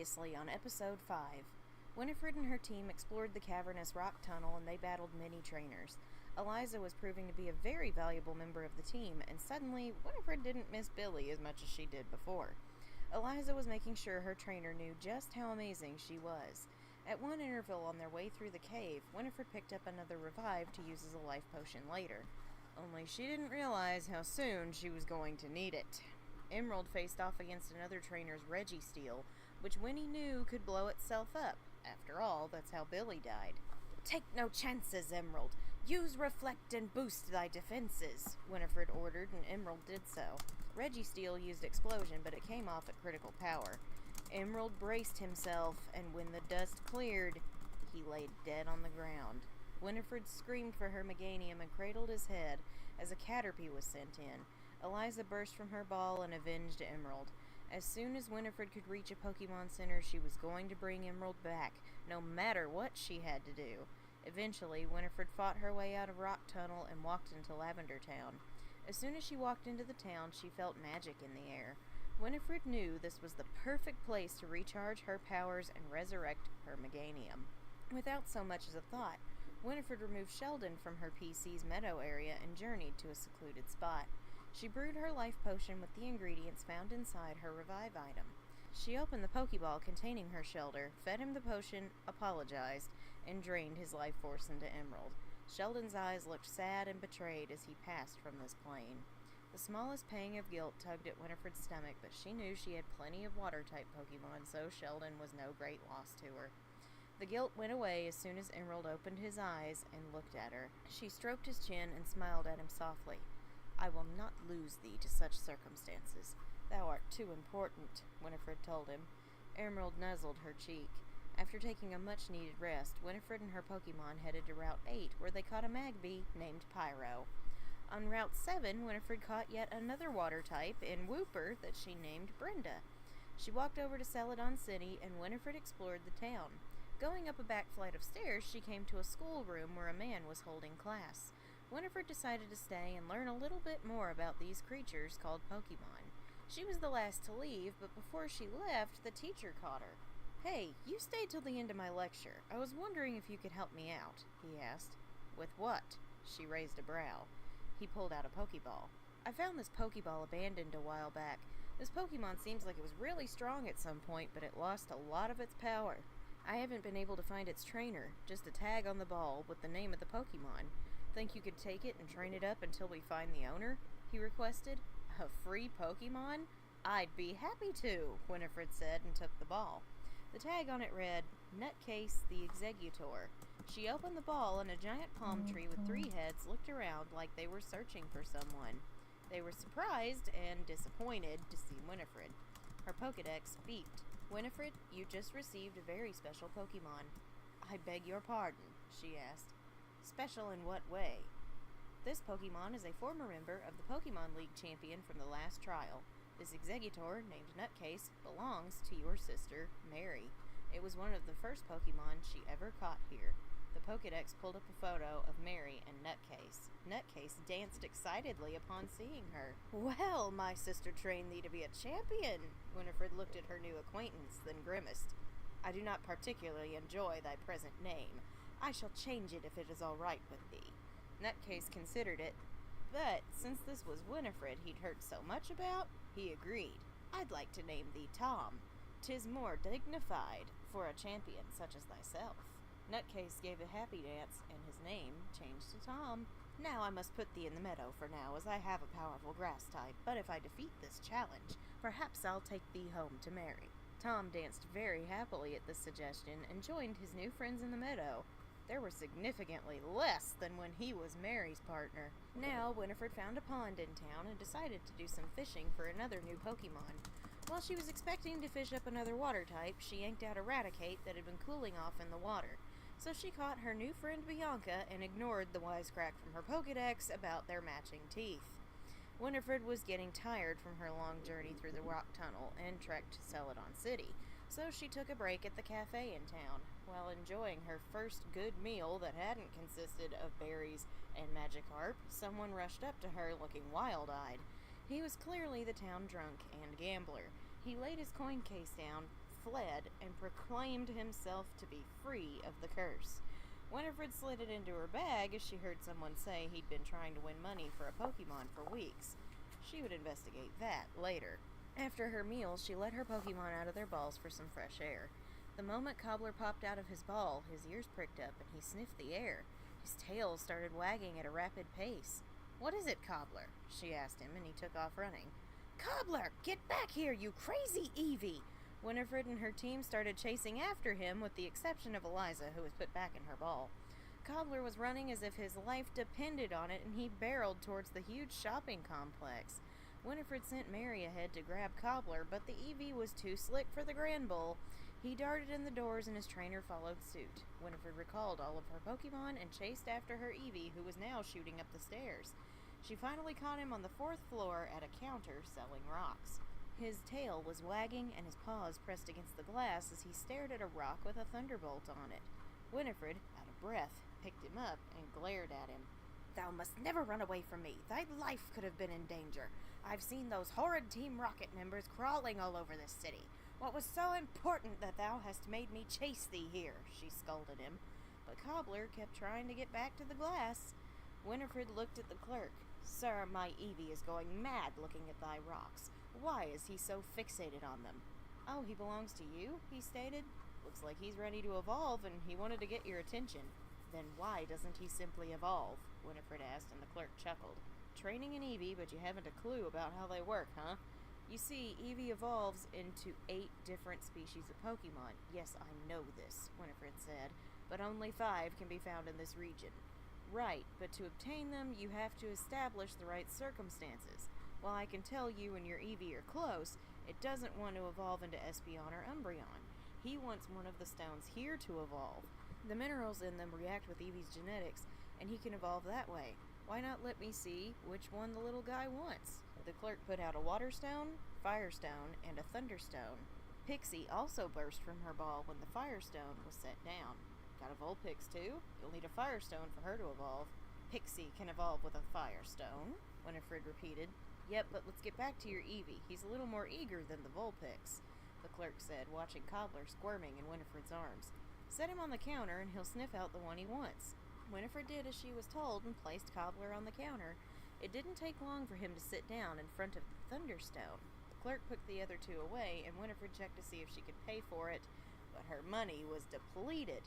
Previously on Episode 5, Winifred and her team explored the cavernous rock tunnel and they battled many trainers. Eliza was proving to be a very valuable member of the team, and suddenly, Winifred didn't miss Billy as much as she did before. Eliza was making sure her trainer knew just how amazing she was. At one interval on their way through the cave, Winifred picked up another revive to use as a life potion later. Only she didn't realize how soon she was going to need it. Emerald faced off against another trainer's Registeel, which Winnie knew could blow itself up. After all, that's how Billy died. "Take no chances, Emerald. Use Reflect and boost thy defenses," Winifred ordered, and Emerald did so. Registeel used Explosion, but it came off at critical power. Emerald braced himself, and when the dust cleared, he lay dead on the ground. Winifred screamed for her Meganium and cradled his head as a Caterpie was sent in. Eliza burst from her ball and avenged Emerald. As soon as Winifred could reach a Pokemon Center, she was going to bring Emerald back, no matter what she had to do. Eventually, Winifred fought her way out of Rock Tunnel and walked into Lavender Town. As soon as she walked into the town, she felt magic in the air. Winifred knew this was the perfect place to recharge her powers and resurrect her Meganium. Without so much as a thought, Winifred removed Sheldon from her PC's meadow area and journeyed to a secluded spot. She brewed her life potion with the ingredients found inside her revive item. She opened the Pokeball containing her Shelder, fed him the potion, apologized, and drained his life force into Emerald. Sheldon's eyes looked sad and betrayed as he passed from this plane. The smallest pang of guilt tugged at Winifred's stomach, but she knew she had plenty of Water-type Pokemon, so Sheldon was no great loss to her. The guilt went away as soon as Emerald opened his eyes and looked at her. She stroked his chin and smiled at him softly. "I will not lose thee to such circumstances. Thou art too important," Winifred told him. Emerald nuzzled her cheek. After taking a much-needed rest, Winifred and her Pokemon headed to Route 8, where they caught a Magby named Pyro. On Route 7, Winifred caught yet another water type in Wooper that she named Brenda. She walked over to Celadon City, and Winifred explored the town. Going up a back flight of stairs, she came to a schoolroom where a man was holding class. Winifred decided to stay and learn a little bit more about these creatures called Pokemon. She was the last to leave, but before she left, the teacher caught her. "Hey, you stayed till the end of my lecture. I was wondering if you could help me out," he asked. "With what?" She raised a brow. He pulled out a Pokeball. "I found this Pokeball abandoned a while back. This Pokemon seems like it was really strong at some point, but it lost a lot of its power. I haven't been able to find its trainer, just a tag on the ball with the name of the Pokemon. Think you could take it and train it up until we find the owner?" he requested. "A free Pokemon? I'd be happy to," Winifred said and took the ball. The tag on it read, "Nutcase the Executor." She opened the ball and a giant palm tree with 3 heads looked around like they were searching for someone. They were surprised and disappointed to see Winifred. Her Pokedex beeped. "Winifred, you just received a very special Pokemon." "I beg your pardon," she asked. "Special in what way?" "This Pokemon is a former member of the Pokemon League champion from the last trial. This Executor, named Nutcase, belongs to your sister, Mary. It was one of the first Pokemon she ever caught here." The Pokedex pulled up a photo of Mary and Nutcase. Nutcase danced excitedly upon seeing her. "Well, my sister trained thee to be a champion." Winifred looked at her new acquaintance, then grimaced. "I do not particularly enjoy thy present name. I shall change it if it is all right with thee." Nutcase considered it, but since this was Winifred he'd heard so much about, he agreed. "I'd like to name thee Tom. 'Tis more dignified for a champion such as thyself." Nutcase gave a happy dance, and his name changed to Tom. "Now I must put thee in the meadow for now, as I have a powerful grass type, but if I defeat this challenge, perhaps I'll take thee home to Mary." Tom danced very happily at this suggestion and joined his new friends in the meadow. There were significantly less than when he was Mary's partner. Now, Winifred found a pond in town and decided to do some fishing for another new Pokemon. While she was expecting to fish up another water type, she yanked out Eradicate that had been cooling off in the water. So she caught her new friend Bianca and ignored the wisecrack from her Pokedex about their matching teeth. Winifred was getting tired from her long journey through the rock tunnel and trekked to Celadon City, so she took a break at the cafe in town. While enjoying her first good meal that hadn't consisted of berries and Magikarp, someone rushed up to her looking wild-eyed. He was clearly the town drunk and gambler. He laid his coin case down, fled and proclaimed himself to be free of the curse. Winifred slid it into her bag as she heard someone say he'd been trying to win money for a Pokemon for weeks. She would investigate that later. After her meal, she let her Pokemon out of their balls for some fresh air. The moment Cobbler popped out of his ball, his ears pricked up and he sniffed the air. His tail started wagging at a rapid pace. "What is it, Cobbler?" she asked him, and he took off running. "Cobbler, get back here, you crazy Eevee!" Winifred and her team started chasing after him, with the exception of Eliza, who was put back in her ball. Cobbler was running as if his life depended on it, and he barreled towards the huge shopping complex. Winifred sent Mary ahead to grab Cobbler, but the Eevee was too slick for the Grand Bull. He darted in the doors, and his trainer followed suit. Winifred recalled all of her Pokemon and chased after her Eevee, who was now shooting up the stairs. She finally caught him on the 4th floor at a counter selling rocks. His tail was wagging and his paws pressed against the glass as he stared at a rock with a thunderbolt on it. Winifred, out of breath, picked him up and glared at him. "Thou must never run away from me. Thy life could have been in danger. I've seen those horrid Team Rocket members crawling all over this city. What was so important that thou hast made me chase thee here?" she scolded him. But Cobbler kept trying to get back to the glass. Winifred looked at the clerk. "Sir, my Eevee is going mad looking at thy rocks. Why is he so fixated on them?" "Oh, he belongs to you," he stated. "Looks like he's ready to evolve, and he wanted to get your attention." "Then why doesn't he simply evolve?" Winifred asked, and the clerk chuckled. "Training an Eevee, but you haven't a clue about how they work, huh? You see, Eevee evolves into 8 different species of Pokemon. Yes, I know this," Winifred said, "but only 5 can be found in this region." "Right, but to obtain them, you have to establish the right circumstances. While I can tell you and your Eevee are close, it doesn't want to evolve into Espeon or Umbreon. He wants one of the stones here to evolve. The minerals in them react with Eevee's genetics, and he can evolve that way. Why not let me see which one the little guy wants?" The clerk put out a Water Stone, Fire Stone, and a Thunder Stone. Pixie also burst from her ball when the Fire Stone was set down. "Got a Vulpix too? You'll need a Fire Stone for her to evolve." "Pixie can evolve with a Fire Stone," Winifred repeated. "Yep, but let's get back to your Eevee. He's a little more eager than the Vulpix," the clerk said, watching Cobbler squirming in Winifred's arms. "Set him on the counter and he'll sniff out the one he wants." Winifred did as she was told and placed Cobbler on the counter. It didn't take long for him to sit down in front of the Thunderstone. The clerk put the other 2 away, and Winifred checked to see if she could pay for it, but her money was depleted.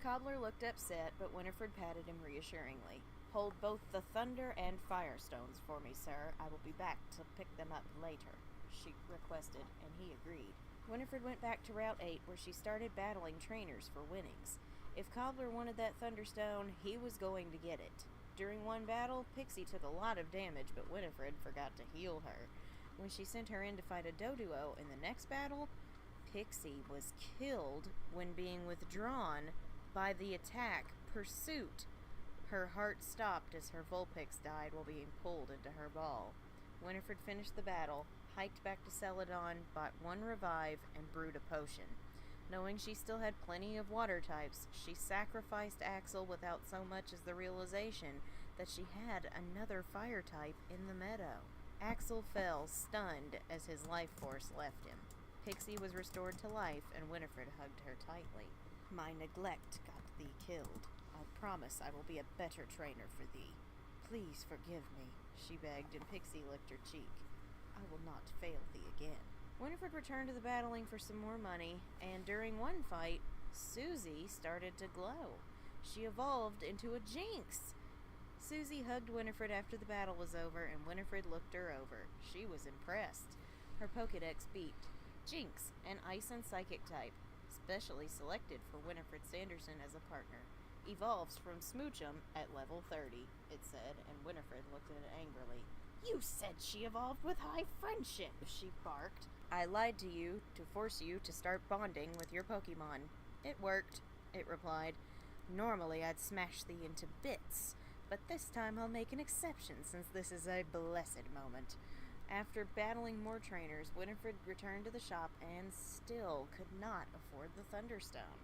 Cobbler looked upset, but Winifred patted him reassuringly. "Hold both the Thunder and Fire Stones for me, sir. I will be back to pick them up later," she requested, and he agreed. Winifred went back to Route 8, where she started battling trainers for winnings. If Cobbler wanted that Thunderstone, he was going to get it. During one battle, Pixie took a lot of damage, but Winifred forgot to heal her. When she sent her in to fight a Doduo in the next battle, Pixie was killed when being withdrawn by the attack Pursuit. Her heart stopped as her Vulpix died while being pulled into her ball. Winifred finished the battle, hiked back to Celadon, bought 1 revive, and brewed a potion. Knowing she still had plenty of water types, she sacrificed Axel without so much as the realization that she had another fire type in the meadow. Axel fell, stunned, as his life force left him. Pixie was restored to life, and Winifred hugged her tightly. "My neglect got thee killed. I promise I will be a better trainer for thee. Please forgive me," she begged, and Pixie licked her cheek. "I will not fail thee again." Winifred returned to the battling for some more money, and during one fight, Susie started to glow. She evolved into a Jinx. Susie hugged Winifred after the battle was over, and Winifred looked her over. She was impressed. Her Pokedex beeped. Jinx, an Ice and Psychic type, specially selected for Winifred Sanderson as a partner. Evolves from Smoochum at level 30, it said, and Winifred looked at it angrily. "You said she evolved with high friendship," she barked. "I lied to you to force you to start bonding with your Pokemon. It worked," it replied. "Normally I'd smash thee into bits, but this time I'll make an exception since this is a blessed moment." After battling more trainers, Winifred returned to the shop and still could not afford the Thunderstone.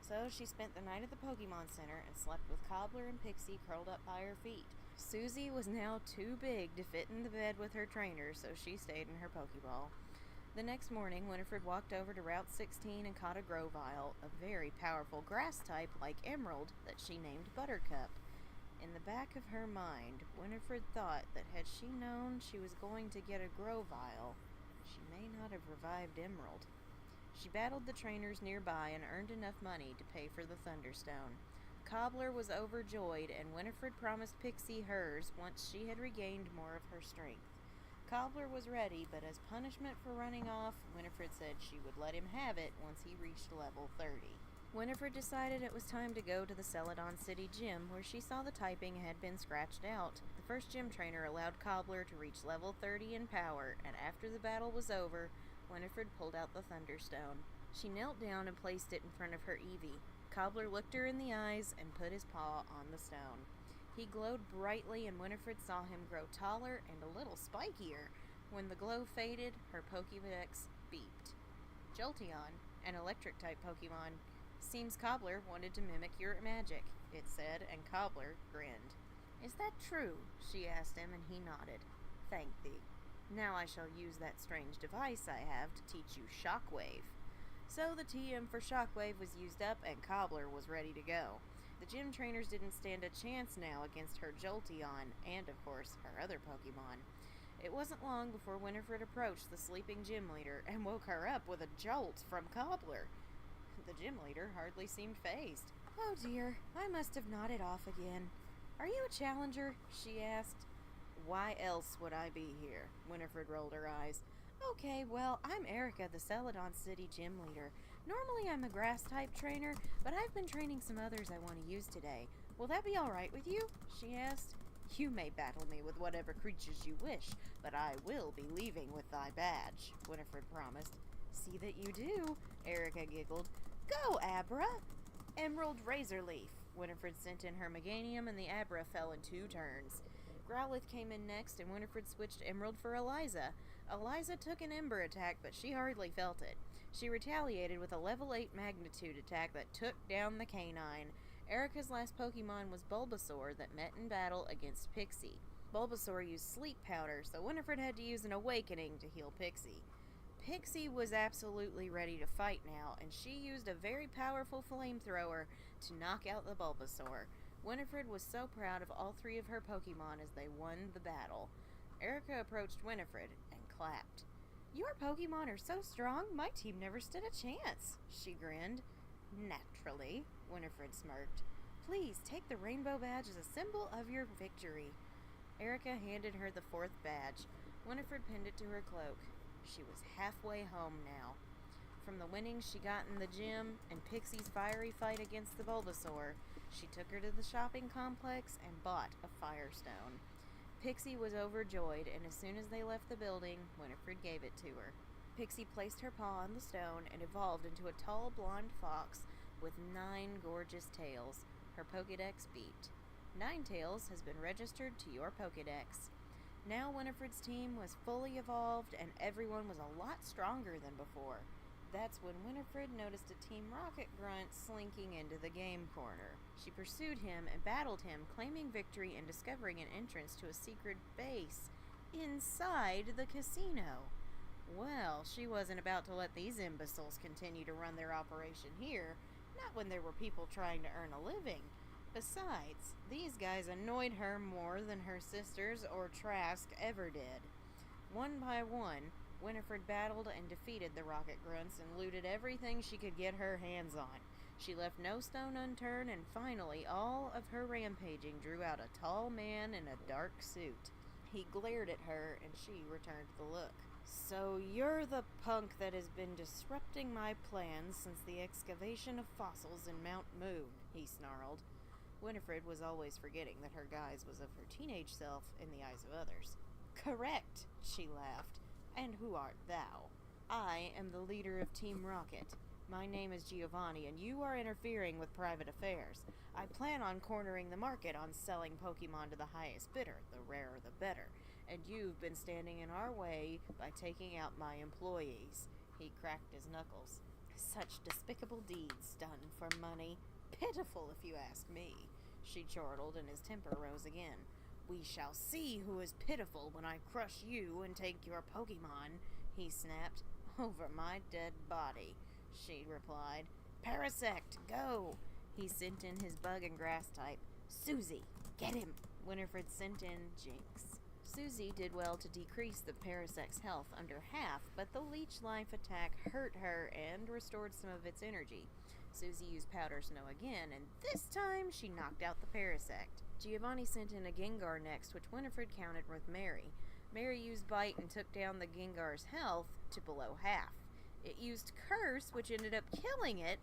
So she spent the night at the Pokemon Center and slept with Cobbler and Pixie curled up by her feet. Susie was now too big to fit in the bed with her trainer, so she stayed in her Pokeball. The next morning, Winifred walked over to Route 16 and caught a Grovyle, a very powerful grass type like Emerald that she named Buttercup. In the back of her mind, Winifred thought that had she known she was going to get a Grovyle, she may not have revived Emerald. She battled the trainers nearby and earned enough money to pay for the Thunderstone. Cobbler was overjoyed, and Winifred promised Pixie hers once she had regained more of her strength. Cobbler was ready, but as punishment for running off, Winifred said she would let him have it once he reached level 30. Winifred decided it was time to go to the Celadon City gym, where she saw the typing had been scratched out. The first gym trainer allowed Cobbler to reach level 30 in power, and after the battle was over, Winifred pulled out the Thunderstone. She knelt down and placed it in front of her Eevee. Cobbler looked her in the eyes and put his paw on the stone. He glowed brightly, and Winifred saw him grow taller and a little spikier. When the glow faded, her Pokédex beeped. Jolteon, an electric-type Pokemon. Seems Cobbler wanted to mimic your magic, it said, and Cobbler grinned. Is that true? She asked him, and he nodded. Thank thee. Now I shall use that strange device I have to teach you Shockwave. So the TM for Shockwave was used up, and Cobbler was ready to go. The gym trainers didn't stand a chance now against her Jolteon, and of course, her other Pokemon. It wasn't long before Winifred approached the sleeping gym leader and woke her up with a jolt from Cobbler. The gym leader hardly seemed fazed. Oh dear, I must have nodded off again. Are you a challenger? She asked. Why else would I be here? Winifred rolled her eyes. Okay, well, I'm Erica, the Celadon City gym leader. Normally I'm a grass-type trainer, but I've been training some others I want to use today. Will that be all right with you? She asked. You may battle me with whatever creatures you wish, but I will be leaving with thy badge, Winifred promised. See that you do, Erica giggled. Go, Abra! Emerald Razorleaf. Winifred sent in her Meganium, and the Abra fell in 2 turns. Growlithe came in next, and Winifred switched Emerald for Eliza. Eliza took an Ember attack, but she hardly felt it. She retaliated with a level 8 Magnitude attack that took down the canine. Erica's last Pokemon was Bulbasaur that met in battle against Pixie. Bulbasaur used Sleep Powder, so Winifred had to use an Awakening to heal Pixie. Pixie was absolutely ready to fight now, and she used a very powerful flamethrower to knock out the Bulbasaur. Winifred was so proud of all 3 of her Pokemon as they won the battle. Erica approached Winifred and clapped. Your Pokemon are so strong, my team never stood a chance, she grinned. Naturally, Winifred smirked. Please take the rainbow badge as a symbol of your victory. Erica handed her the 4th badge. Winifred pinned it to her cloak. She was halfway home now. From the winnings she got in the gym and Pixie's fiery fight against the Bulbasaur, she took her to the shopping complex and bought a Firestone. Pixie was overjoyed, and as soon as they left the building, Winifred gave it to her. Pixie placed her paw on the stone and evolved into a tall blonde fox with 9 gorgeous tails. Her Pokédex beeped. 9tails has been registered to your Pokédex. Now Winifred's team was fully evolved, and everyone was a lot stronger than before. That's when Winifred noticed a Team Rocket grunt slinking into the game corner. She pursued him and battled him, claiming victory and discovering an entrance to a secret base inside the casino. Well, she wasn't about to let these imbeciles continue to run their operation here, not when there were people trying to earn a living. Besides, these guys annoyed her more than her sisters or Trask ever did. One by one, Winifred battled and defeated the Rocket Grunts and looted everything she could get her hands on. She left no stone unturned, and finally all of her rampaging drew out a tall man in a dark suit. He glared at her, and she returned the look. So you're the punk that has been disrupting my plans since the excavation of fossils in Mount Moon, he snarled. Winifred was always forgetting that her guise was of her teenage self in the eyes of others. Correct, she laughed. And who art thou? I am the leader of Team Rocket. My name is Giovanni, and you are interfering with private affairs. I plan on cornering the market on selling Pokemon to the highest bidder, the rarer the better, and you've been standing in our way by taking out my employees. He cracked his knuckles. Such despicable deeds done for money. Pitiful, if you ask me, she chortled, and his temper rose again. We shall see who is pitiful when I crush you and take your Pokemon, he snapped. "Over my dead body," she replied. "Parasect, go!" He sent in his bug and grass type. "Susie, get him!" Winifred sent in Jinx. Susie did well to decrease the Parasect's health under half, but the leech life attack hurt her and restored some of its energy. Susie used Powder Snow again, and this time she knocked out the Parasect. Giovanni sent in a Gengar next, which Winifred countered with Mary. Mary used Bite and took down the Gengar's health to below half. It used Curse, which ended up killing it,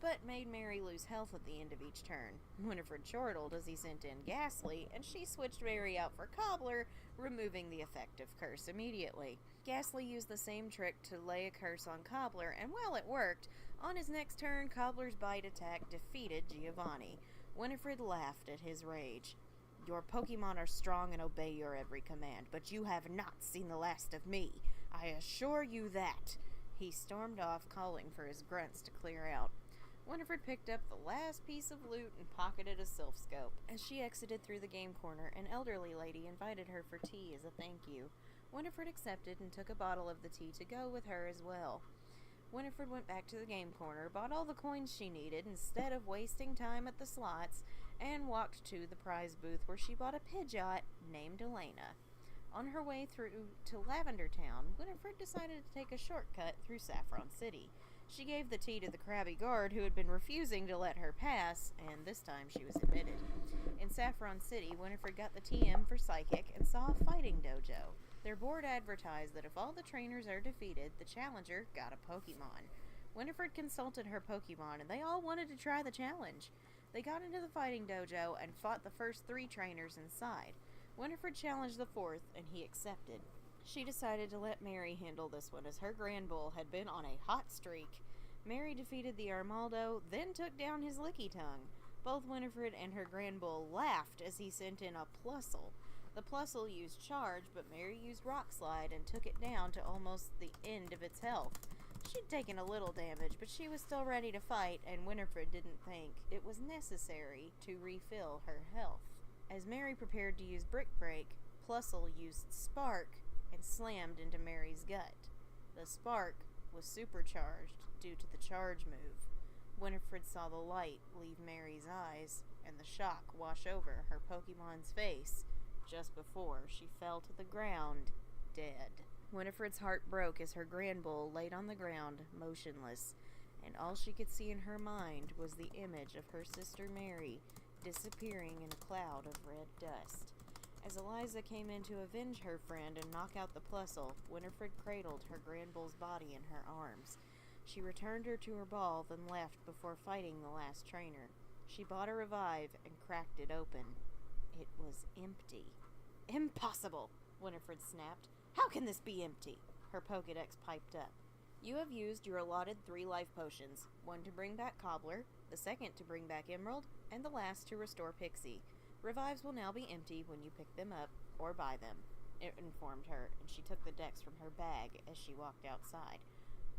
but made Mary lose health at the end of each turn. Winifred chortled as he sent in Ghastly, and she switched Mary out for Cobbler, removing the effect of Curse immediately. Ghastly used the same trick to lay a curse on Cobbler, and while it worked, on his next turn, Cobbler's Bite attack defeated Giovanni. Winifred laughed at his rage. "Your Pokemon are strong and obey your every command, but you have not seen the last of me. I assure you that." He stormed off, calling for his grunts to clear out. Winifred picked up the last piece of loot and pocketed a Sylph Scope. As she exited through the game corner, an elderly lady invited her for tea as a thank you. Winifred accepted and took a bottle of the tea to go with her as well. Winifred went back to the game corner, bought all the coins she needed instead of wasting time at the slots, and walked to the prize booth where she bought a Pidgeot named Elena. On her way through to Lavender Town, Winifred decided to take a shortcut through Saffron City. She gave the tea to the crabby guard who had been refusing to let her pass, and this time she was admitted. In Saffron City, Winifred got the TM for Psychic and saw a fighting dojo. Their board advertised that if all the trainers are defeated, the challenger got a Pokemon. Winifred consulted her Pokemon, and they all wanted to try the challenge. They got into the fighting dojo and fought the first 3 trainers inside. Winifred challenged the 4th, and he accepted. She decided to let Mary handle this one, as her Granbull had been on a hot streak. Mary defeated the Armaldo, then took down his Licky Tongue. Both Winifred and her Granbull laughed as he sent in a Plusle. The Plusle used Charge, but Mary used Rock Slide and took it down to almost the end of its health. She'd taken a little damage, but she was still ready to fight, and Winifred didn't think it was necessary to refill her health. As Mary prepared to use Brick Break, Plusle used Spark and slammed into Mary's gut. The Spark was supercharged due to the Charge move. Winifred saw the light leave Mary's eyes and the shock wash over her Pokemon's face just before she fell to the ground, dead. Winifred's heart broke as her Granbull laid on the ground, motionless, and all she could see in her mind was the image of her sister Mary disappearing in a cloud of red dust. As Eliza came in to avenge her friend and knock out the Plusle, Winifred cradled her Granbull's body in her arms. She returned her to her ball, then left before fighting the last trainer. She bought a Revive and cracked it open. It was empty. "Impossible!" Winifred snapped. "How can this be empty?" Her Pokédex piped up. "You have used your allotted 3 life potions, one to bring back Cobbler, the second to bring back Emerald, and the last to restore Pixie. Revives will now be empty when you pick them up or buy them," it informed her, and she took the decks from her bag as she walked outside.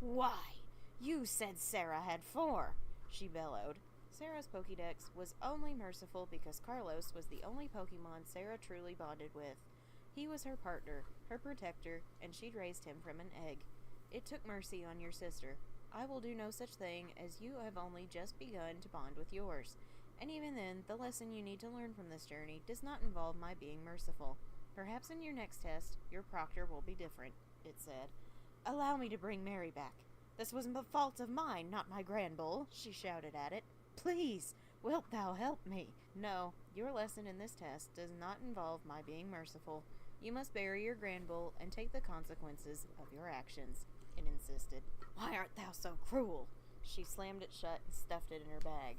"Why? You said Sarah had 4!" she bellowed. Sarah's Pokédex was only merciful because Carlos was the only Pokemon Sarah truly bonded with. He was her partner, her protector, and she'd raised him from an egg. "It took mercy on your sister. I will do no such thing, as you have only just begun to bond with yours. And even then, the lesson you need to learn from this journey does not involve my being merciful. Perhaps in your next test, your proctor will be different," it said. "Allow me to bring Mary back. This was the fault of mine, not my Granbull," she shouted at it. "Please, wilt thou help me?" "No, your lesson in this test does not involve my being merciful. You must bury your Granbull and take the consequences of your actions," it insisted. "Why art thou so cruel?" She slammed it shut and stuffed it in her bag.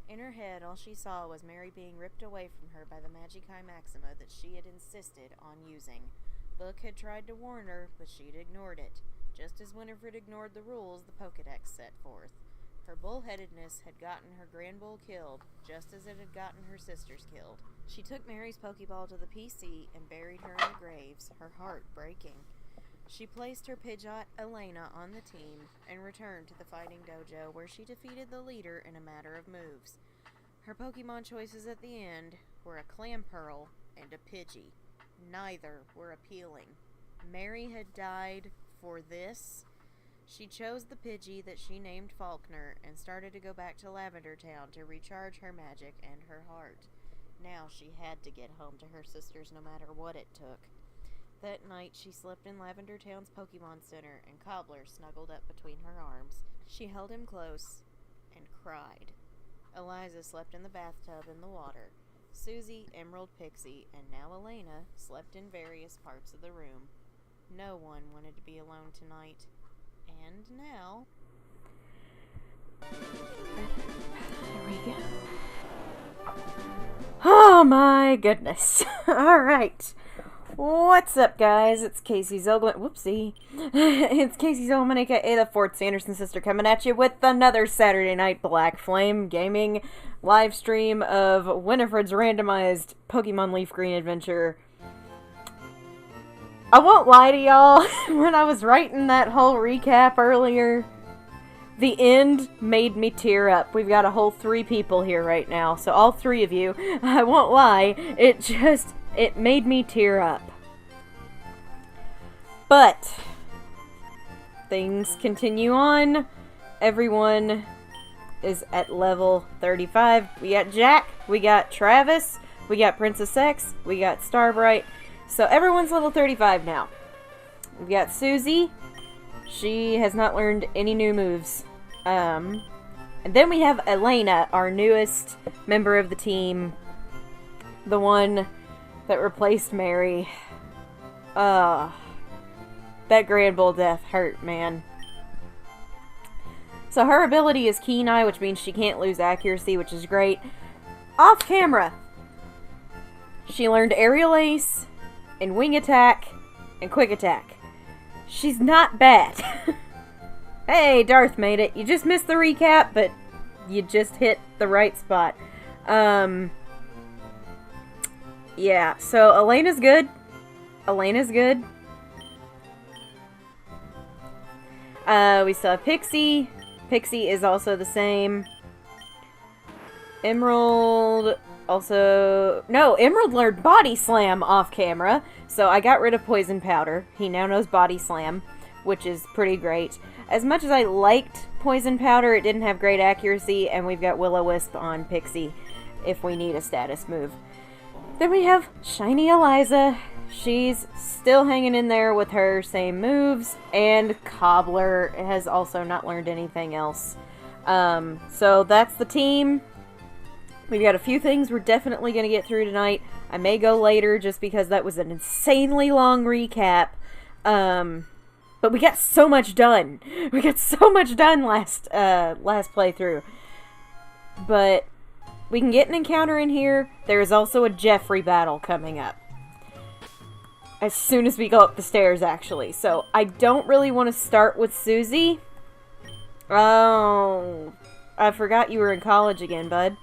In her head, all she saw was Mary being ripped away from her by the Magikai Maxima that she had insisted on using. Book had tried to warn her, but she'd ignored it, just as Winifred ignored the rules the Pokédex set forth. Her bullheadedness had gotten her Granbull killed, just as it had gotten her sisters killed. She took Mary's Pokeball to the PC and buried her in the graves, her heart breaking. She placed her Pidgeot, Elena, on the team and returned to the fighting dojo, where she defeated the leader in a matter of moves. Her Pokemon choices at the end were a Clamperl and a Pidgey. Neither were appealing. Mary had died for this. She chose the Pidgey that she named Faulkner and started to go back to Lavender Town to recharge her magic and her heart. Now she had to get home to her sisters no matter what it took. That night, she slept in Lavender Town's Pokemon Center, and Cobbler snuggled up between her arms. She held him close and cried. Eliza slept in the bathtub in the water. Susie, Emerald, Pixie, and now Elena slept in various parts of the room. No one wanted to be alone tonight. And now... There we go. Oh my goodness. Alright. What's up, guys? It's Casey Zogman. Whoopsie. It's Casey Zogman, aka the fourth Sanderson sister, coming at you with another Saturday Night Black Flame gaming live stream of Winifred's randomized Pokemon Leaf Green adventure. I won't lie to y'all, when I was writing that whole recap earlier, the end made me tear up. We've got a whole 3 people here right now, so all 3 of you, I won't lie, it made me tear up. But things continue on. Everyone is at level 35. We got Jack, we got Travis, we got Princess X, we got Starbright. So everyone's level 35 now. We've got Susie. She has not learned any new moves. And then we have Elena, our newest member of the team. The one that replaced Mary. That Grand Bull death hurt, man. So her ability is Keen Eye, which means she can't lose accuracy, which is great. Off camera, she learned Aerial Ace, and Wing Attack, and Quick Attack. She's not bad. Hey, Darth made it. You just missed the recap, but you just hit the right spot. Yeah, so Elena's good. Elena's good. We saw Pixie. Pixie is also the same. Emerald also... No, Emerald learned Body Slam off camera, so I got rid of Poison Powder. He now knows Body Slam, which is pretty great. As much as I liked Poison Powder, it didn't have great accuracy, and we've got Will-O-Wisp on Pixie if we need a status move. Then we have Shiny Eliza. She's still hanging in there with her same moves, and Cobbler has also not learned anything else. So that's the team. We've got a few things we're definitely going to get through tonight. I may go later just because that was an insanely long recap. But we got so much done. We got so much done last playthrough. But we can get an encounter in here. There is also a Jeffrey battle coming up. As soon as we go up the stairs, actually. So, I don't really want to start with Susie. Oh, I forgot you were in college again, bud.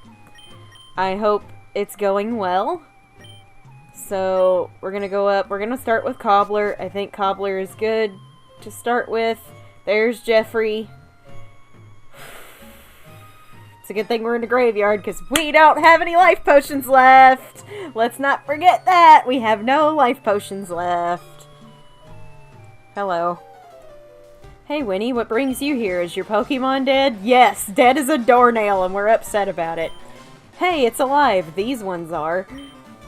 I hope it's going well. So, we're going to go up. We're going to start with Cobbler. I think Cobbler is good to start with. There's Jeffrey. It's a good thing we're in the graveyard, because we don't have any life potions left. Let's not forget that. We have no life potions left. Hello. Hey, Winnie, what brings you here? Is your Pokemon dead? Yes, dead as a doornail, and we're upset about it. Hey, it's alive. These ones are.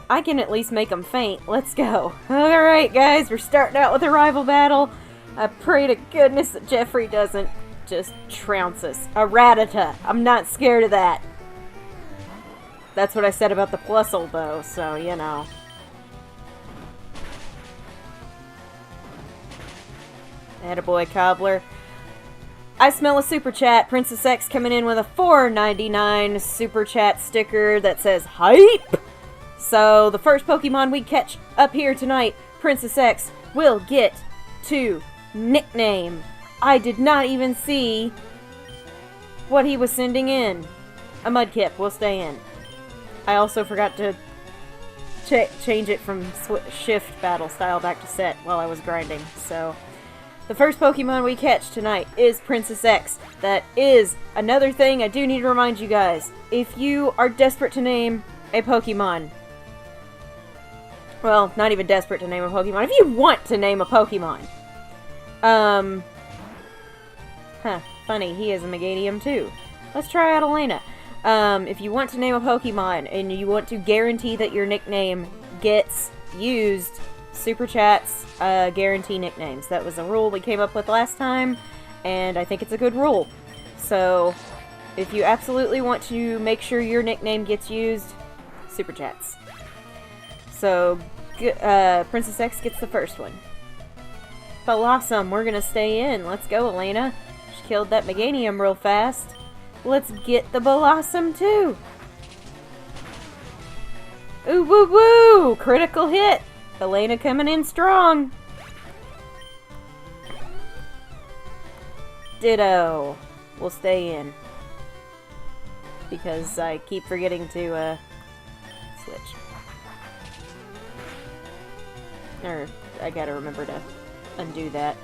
I can at least make them faint. Let's go. Alright, guys, we're starting out with a rival battle. I pray to goodness that Jeffrey doesn't just trounce us. A Rattata. I'm not scared of that. That's what I said about the Plusle, though, so, you know. Attaboy, Cobbler. I smell a Super Chat. Princess X coming in with a $4.99 Super Chat sticker that says hype. So, the first Pokemon we catch up here tonight, Princess X, will get to nickname. I did not even see what he was sending in. A Mudkip will stay in. I also forgot to change it from shift battle style back to set while I was grinding. So, the first Pokemon we catch tonight is Princess X. That is another thing I do need to remind you guys. If you are desperate to name a Pokemon, well, not even desperate to name a Pokemon. If you want to name a Pokemon, Huh, funny, he is a Meganium too. Let's try out Elena. If you want to name a Pokemon and you want to guarantee that your nickname gets used, Super Chats guarantee nicknames. That was a rule we came up with last time, and I think it's a good rule. So, if you absolutely want to make sure your nickname gets used, Super Chats. So, Princess X gets the first one. Blossom, we're gonna stay in. Let's go, Elena. She killed that Meganium real fast. Let's get the Blossom too. Ooh, woo, woo! Critical hit! Elena coming in strong. Ditto. We'll stay in. Because I keep forgetting to, switch. Or, I gotta remember to undo that.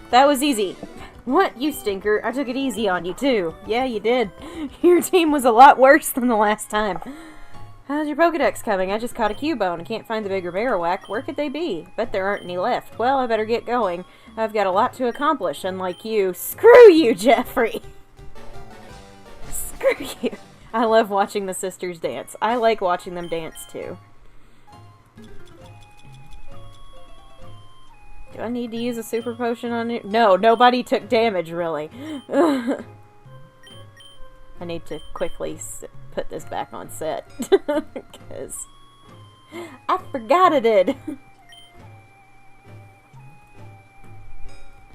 That was easy. What? You stinker. I took it easy on you, too. Yeah, you did. Your team was a lot worse than the last time. How's your Pokedex coming? I just caught a Cubone. I can't find the bigger Marowak. Where could they be? Bet there aren't any left. Well, I better get going. I've got a lot to accomplish, unlike you. Screw you, Jeffrey! Screw you. I love watching the sisters dance. I like watching them dance, too. Do I need to use a super potion on you? No, nobody took damage, really. I need to quickly put this back on set. Because I forgot I did.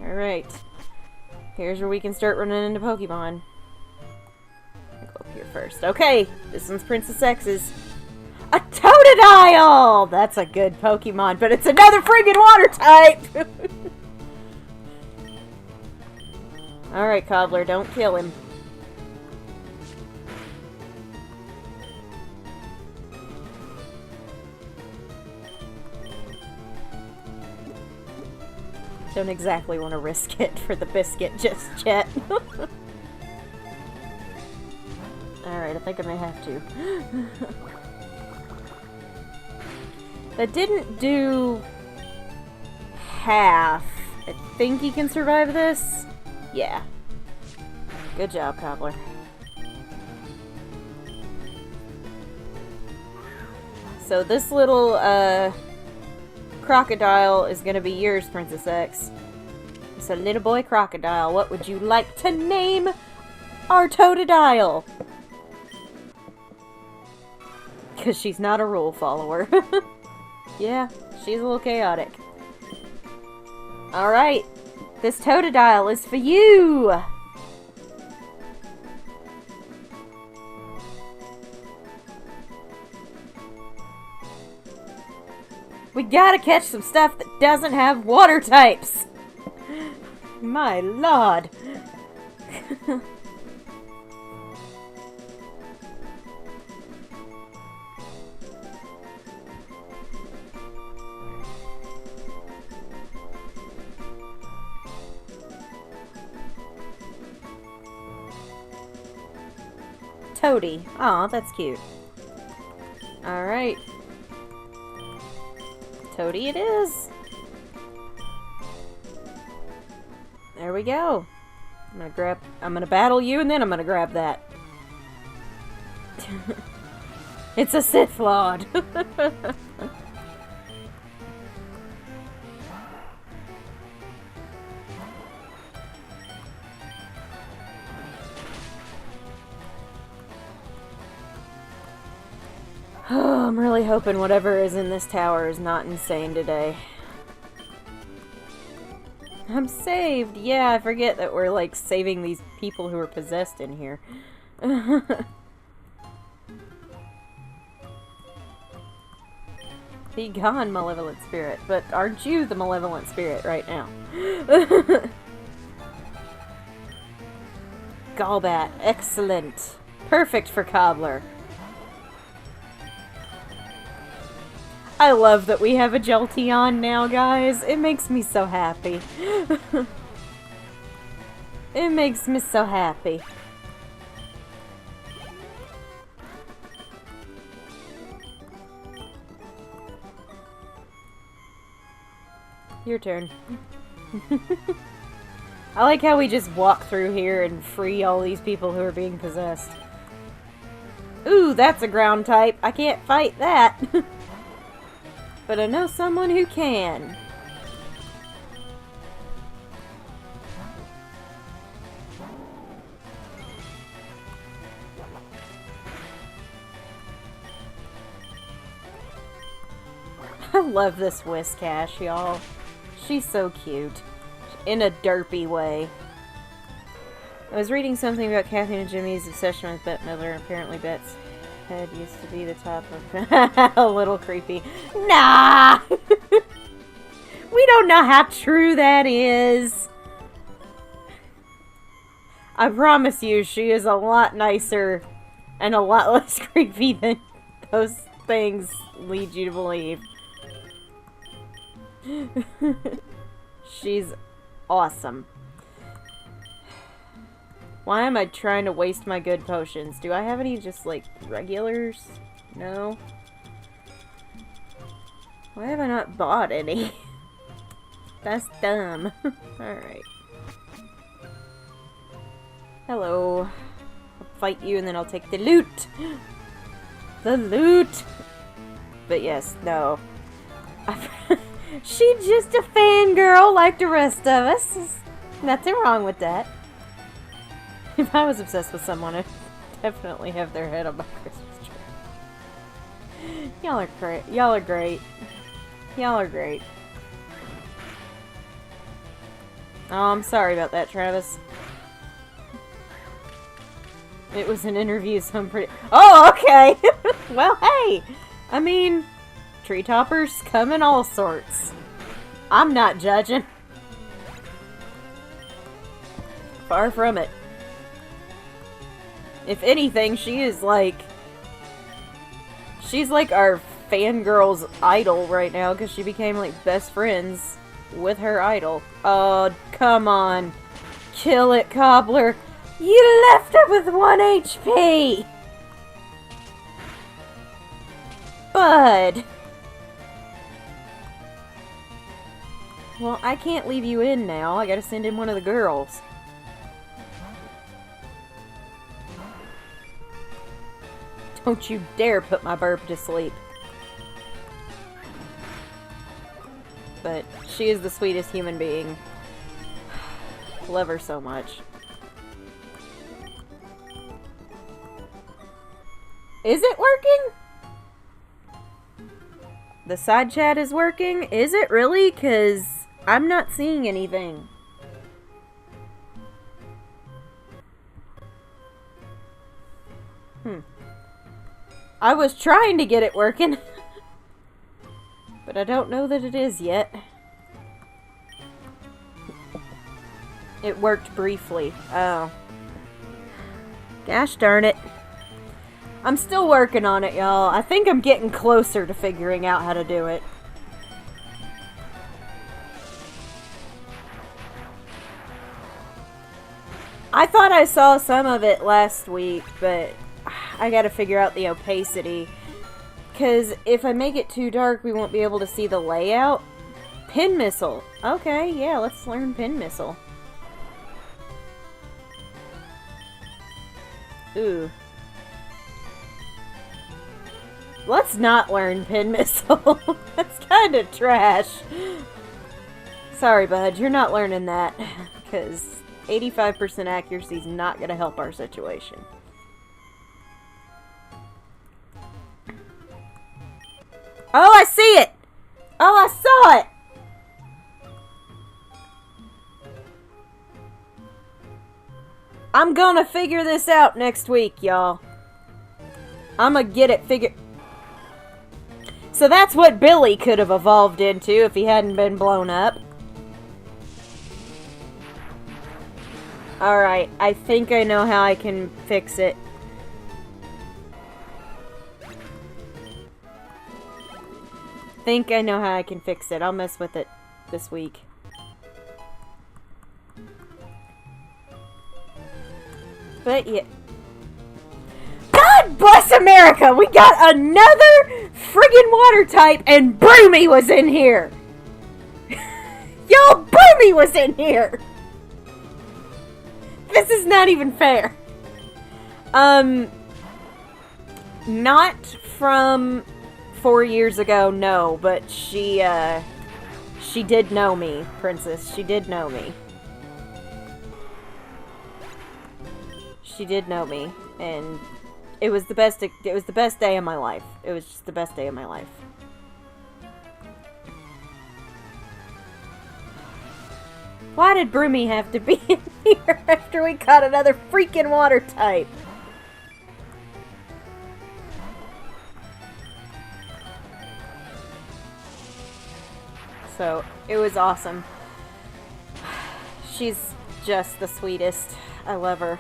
Alright. Here's where we can start running into Pokemon. I'll go up here first. Okay, this one's Princess X's. A Totodile! That's a good Pokemon, but it's another friggin' water type! Alright, Cobbler, don't kill him. Don't exactly want to risk it for the biscuit just yet. Alright, I think I may have to. That didn't do half. I think he can survive this. Yeah. Good job, Cobbler. So this little, crocodile is gonna be yours, Princess X. It's a little boy crocodile. What would you like to name our Totodile? Because she's not a rule follower. Yeah, she's a little chaotic. Alright, this Totodile is for you! We gotta catch some stuff that doesn't have water types! My lord! Toady. Aw, that's cute. Alright. Toady it is. There we go. I'm gonna battle you and then I'm gonna grab that. It's a Sith Lord. Oh, I'm really hoping whatever is in this tower is not insane today. I'm saved! Yeah, I forget that we're, like, saving these people who are possessed in here. Be gone, malevolent spirit. But aren't you the malevolent spirit right now? Golbat. Excellent. Perfect for Cobbler. I love that we have a Jolteon now, guys. It makes me so happy. It makes me so happy. Your turn. I like how we just walk through here and free all these people who are being possessed. Ooh, that's a ground type. I can't fight that. But I know someone who can. I love this Whiskash, y'all. She's so cute. In a derpy way. I was reading something about Kathy and Jimmy's obsession with Bette Midler, and apparently Bette's head used to be the top of... A little creepy. Nah! We don't know how true that is. I promise you, she is a lot nicer and a lot less creepy than those things lead you to believe. She's awesome. Why am I trying to waste my good potions? Do I have any just, like, regulars? No? Why have I not bought any? That's dumb. Alright. Hello. I'll fight you and then I'll take the loot! The loot! But yes, no. She's just a fangirl like the rest of us. There's nothing wrong with that. If I was obsessed with someone, I'd definitely have their head on my Christmas tree. Y'all are great. Y'all are great. Y'all are great. Oh, I'm sorry about that, Travis. It was an interview, so I'm pretty... Oh, okay! Well, hey! I mean... Tree toppers come in all sorts. I'm not judging. Far from it. If anything, she is like... She's like our fangirl's idol right now, because she became like best friends with her idol. Oh, come on. Kill it, Cobbler. You left her with 1 HP! Bud! Well, I can't leave you in now. I gotta send in one of the girls. Don't you dare put my burp to sleep. But she is the sweetest human being. Love her so much. Is it working? The side chat is working? Is it really? 'Cause I'm not seeing anything. I was trying to get it working. But I don't know that it is yet. It worked briefly. Oh. Gosh darn it. I'm still working on it, y'all. I think I'm getting closer to figuring out how to do it. I thought I saw some of it last week, but I gotta figure out the opacity. Because if I make it too dark, we won't be able to see the layout. Pin missile. Okay, yeah, let's learn pin missile. Ooh. Let's not learn pin missile. That's kind of trash. Sorry, bud, you're not learning that. Because 85% accuracy is not going to help our situation. Oh, I see it! Oh, I saw it! I'm gonna figure this out next week, y'all. I'm gonna get it figured... So that's what Billy could have evolved into if he hadn't been blown up. Alright, I think I know how I can fix it. I'll mess with it this week. But yeah. God bless America! We got another friggin' water type and Broomy was in here! he was in here! This is not even fair. Not from 4 years ago, no, but she did know me, Princess. She did know me. She did know me, and it was the best day of my life. It was just the best day of my life. Why did Broomy have to be in here after we caught another freaking water type? So, it was awesome. She's just the sweetest. I love her.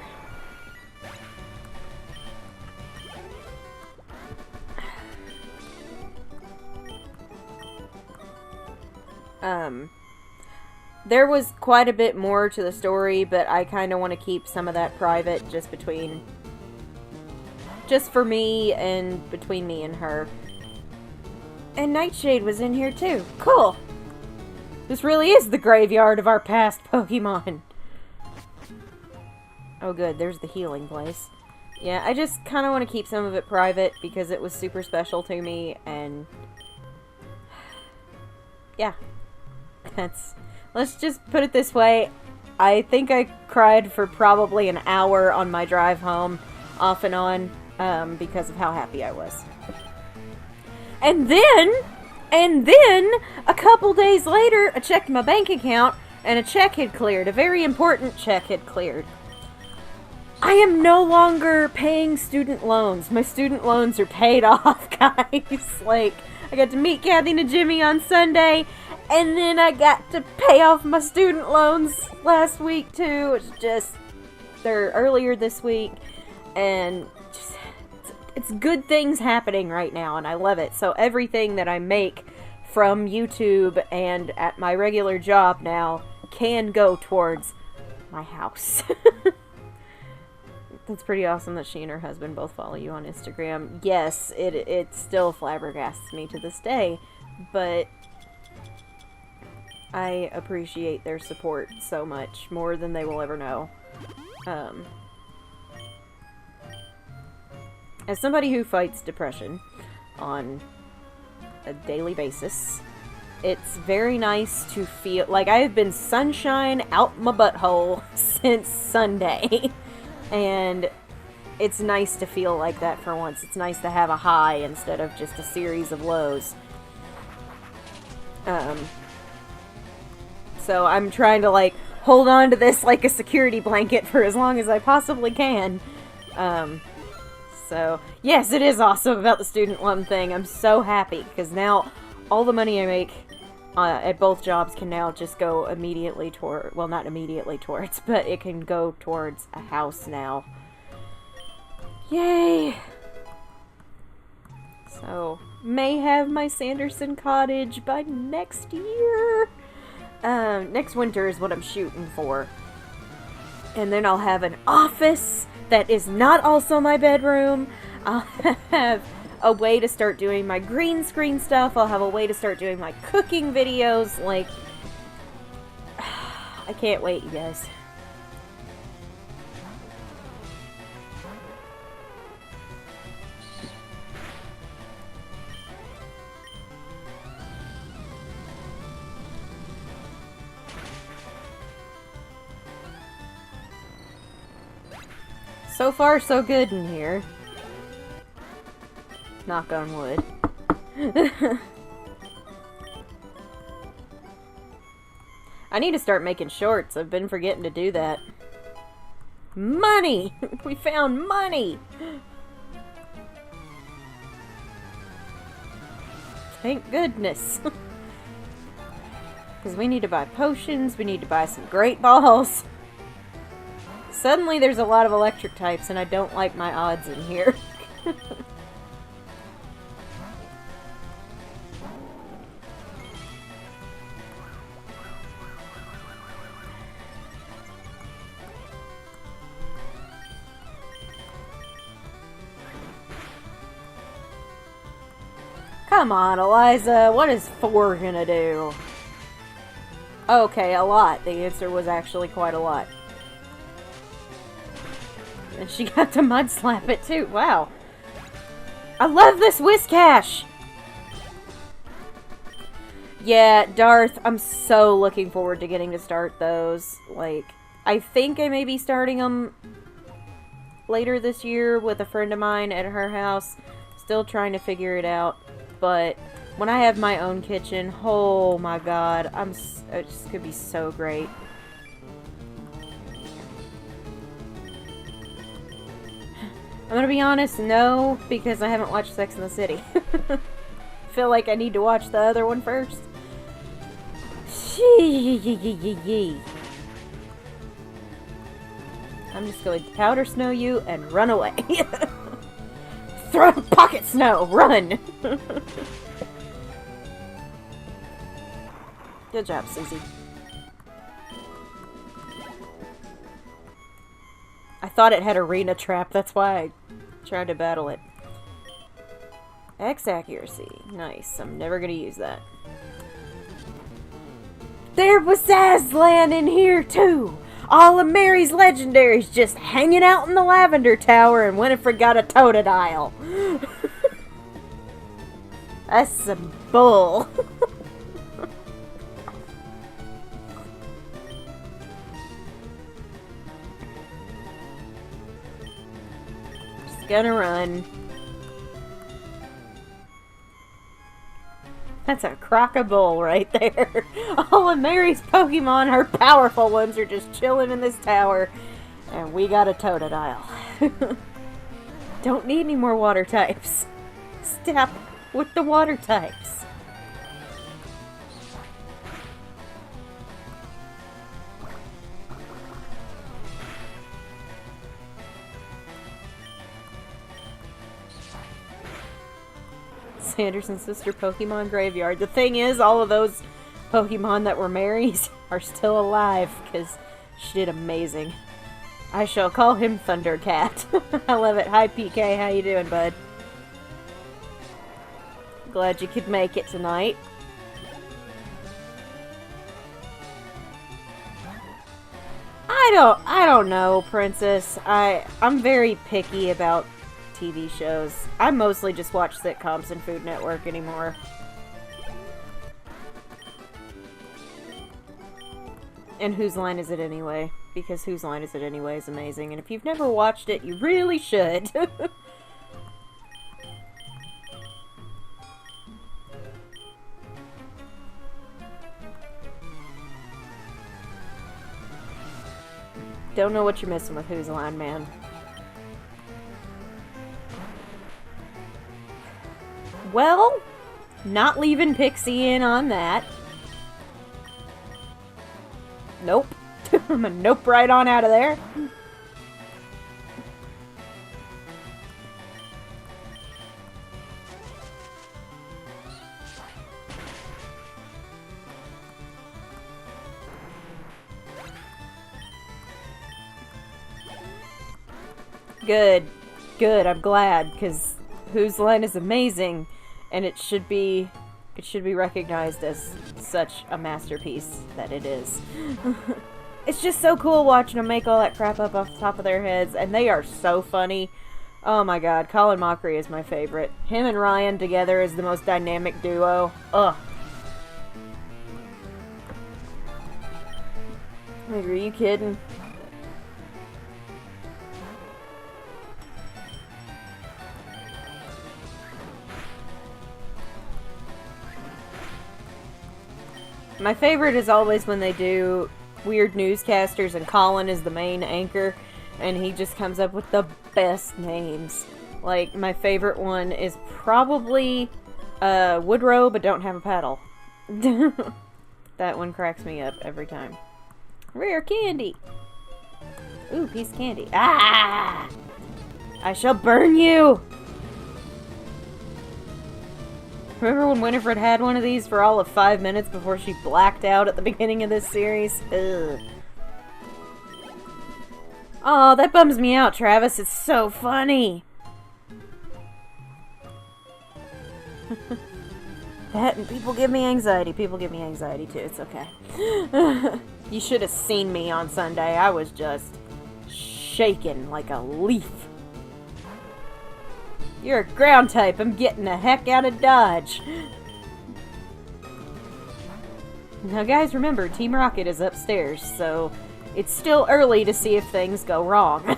There was quite a bit more to the story, but I kind of want to keep some of that private just for me and between me and her. And Nightshade was in here too. Cool! This really is the graveyard of our past Pokemon. Oh good, there's the healing place. Yeah, I just kind of want to keep some of it private because it was super special to me, and yeah. Let's just put it this way. I think I cried for probably an hour on my drive home, off and on, because of how happy I was. And then, a couple days later, I checked my bank account, and a check had cleared. A very important check had cleared. I am no longer paying student loans. My student loans are paid off, guys. Like, I got to meet Kathy and Jimmy on Sunday, and then I got to pay off my student loans last week, too. They're earlier this week, and just, it's good things happening right now, and I love it. So everything that I make from YouTube and at my regular job now can go towards my house. That's pretty awesome that she and her husband both follow you on Instagram. Yes, it still flabbergasts me to this day, but I appreciate their support so much, more than they will ever know. As somebody who fights depression on a daily basis, it's very nice to feel like I have been sunshine out my butthole since Sunday. And it's nice to feel like that for once. It's nice to have a high instead of just a series of lows. So I'm trying to, like, hold on to this like a security blanket for as long as I possibly can. So, yes, it is awesome about the student loan thing. I'm so happy, because now all the money I make at both jobs can now just go immediately toward, well, not immediately towards, but it can go towards a house now. Yay! So, may have my Sanderson cottage by next year. Next winter is what I'm shooting for. And then I'll have an office that is not also my bedroom. I'll have a way to start doing my green screen stuff. I'll have a way to start doing my cooking videos. Like, I can't wait, you guys. So far, so good in here. Knock on wood. I need to start making shorts. I've been forgetting to do that. Money! We found money! Thank goodness. Because we need to buy potions, we need to buy some great balls. Suddenly there's a lot of electric types and I don't like my odds in here. Come on, Eliza. What is 4 gonna do? Okay, a lot. The answer was actually quite a lot. And she got to mud slap it too. Wow. I love this Whiscash! Yeah, Darth, I'm so looking forward to getting to start those. Like, I think I may be starting them later this year with a friend of mine at her house. Still trying to figure it out. But when I have my own kitchen, oh my god, it just could be so great. I'm gonna be honest, no, because I haven't watched Sex and the City. Feel like I need to watch the other one first. I'm just going to powder snow you and run away. Throw pocket snow, run! Good job, Susie. I thought it had arena trap, that's why I tried to battle it. X accuracy. Nice. I'm never gonna use that. There was Aslan in here, too! All of Mary's legendaries just hanging out in the Lavender Tower, and Winifred got a Totodile. That's some bull. Just gonna run. That's a crock-a-bull right there. All of Mary's Pokemon, her powerful ones, are just chilling in this tower. And we got a Totodile. Don't need any more water types. Stop with the water types. Sanderson's sister Pokemon graveyard. The thing is, all of those Pokemon that were Mary's are still alive, because she did amazing. I shall call him Thundercat. I love it. Hi, PK. How you doing, bud? Glad you could make it tonight. I don't know, Princess. I'm very picky about TV shows. I mostly just watch sitcoms and Food Network anymore. And Whose Line Is It Anyway? Because Whose Line Is It Anyway is amazing. And if you've never watched it, you really should. Don't know what you're missing with Whose Line, man. Well, not leaving Pixie in on that. Nope. I'm a nope right on out of there. Good. Good, I'm glad, because Whose Line is amazing, and it should be recognized as such a masterpiece that it is. It's just so cool watching them make all that crap up off the top of their heads, and they are so funny. Oh my god, Colin Mockery is my favorite. Him and Ryan together is the most dynamic duo. Ugh. Like, are you kidding? My favorite is always when they do weird newscasters and Colin is the main anchor and he just comes up with the best names. Like, my favorite one is probably Woodrow but don't have a paddle. That one cracks me up every time. Rare candy! Ooh, piece of candy. Ah! I shall burn you! Remember when Winifred had one of these for all of 5 minutes before she blacked out at the beginning of this series? Ugh. Aw, that bums me out, Travis. It's so funny. That and people give me anxiety. People give me anxiety too. It's okay. You should have seen me on Sunday. I was just shaking like a leaf. You're a ground type. I'm getting the heck out of Dodge. Now guys, remember, Team Rocket is upstairs, so it's still early to see if things go wrong.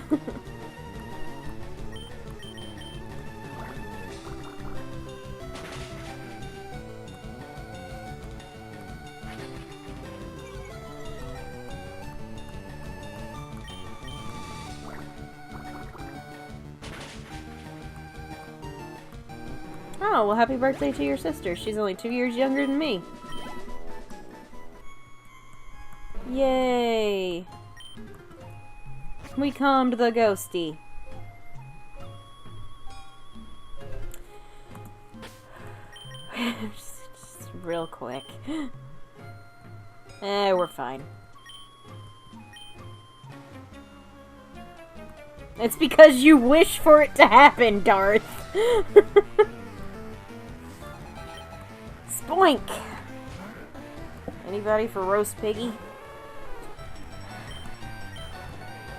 Oh, well, happy birthday to your sister. She's only 2 years younger than me. Yay! We calmed the ghosty. just real quick. We're fine. It's because you wish for it to happen, Darth. Spoink! Anybody for roast piggy?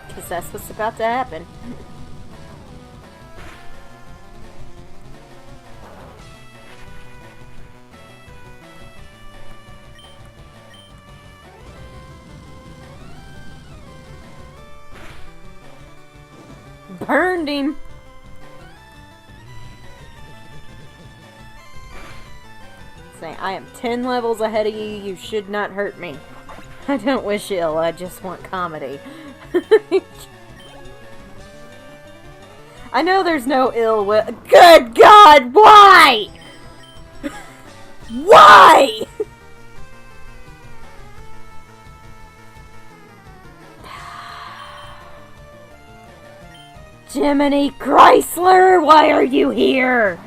Because that's what's about to happen. Burned him! Say, I am 10 levels ahead of you, you should not hurt me. I don't wish ill, I just want comedy. I know there's no ill will. Good God, why? Why? Jiminy Chrysler, why are you here?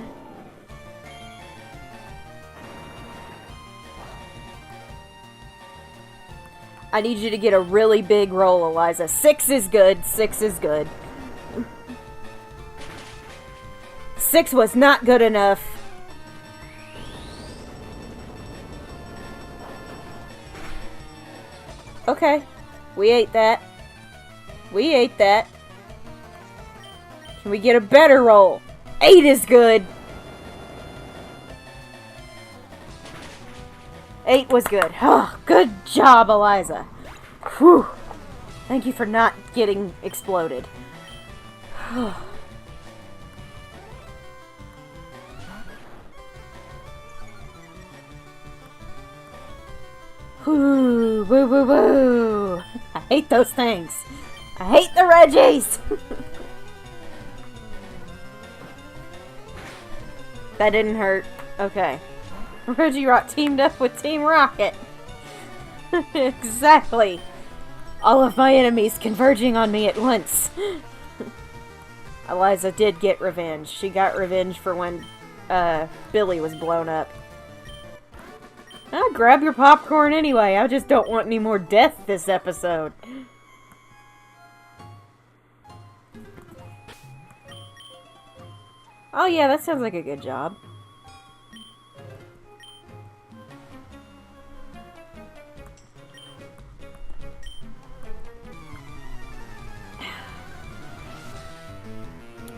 I need you to get a really big roll, Eliza. 6 is good. 6 is good. 6 was not good enough. Okay. We ate that. We ate that. Can we get a better roll? 8 is good. 8 was good. Oh, good job, Eliza. Whew. Thank you for not getting exploded. Woo, woo, woo, woo. I hate those things. I hate the Reggies. That didn't hurt. Okay. Regirock teamed up with Team Rocket. Exactly. All of my enemies converging on me at once. Eliza did get revenge. She got revenge for when Billy was blown up. Grab your popcorn anyway. I just don't want any more death this episode. Oh yeah, that sounds like a good job.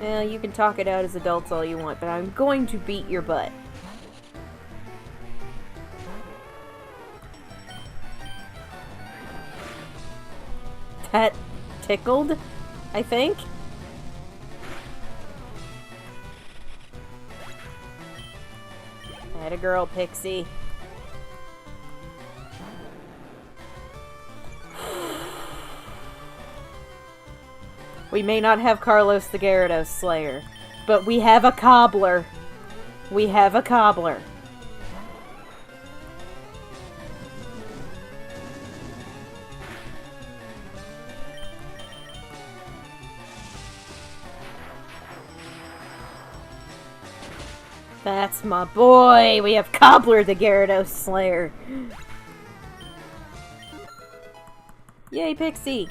Well, you can talk it out as adults all you want, but I'm going to beat your butt. That tickled, I think. Atta girl, Pixie. We may not have Carlos the Gyarados Slayer, but we have a cobbler. We have a cobbler. That's my boy! We have Cobbler the Gyarados Slayer. Yay, Pixie!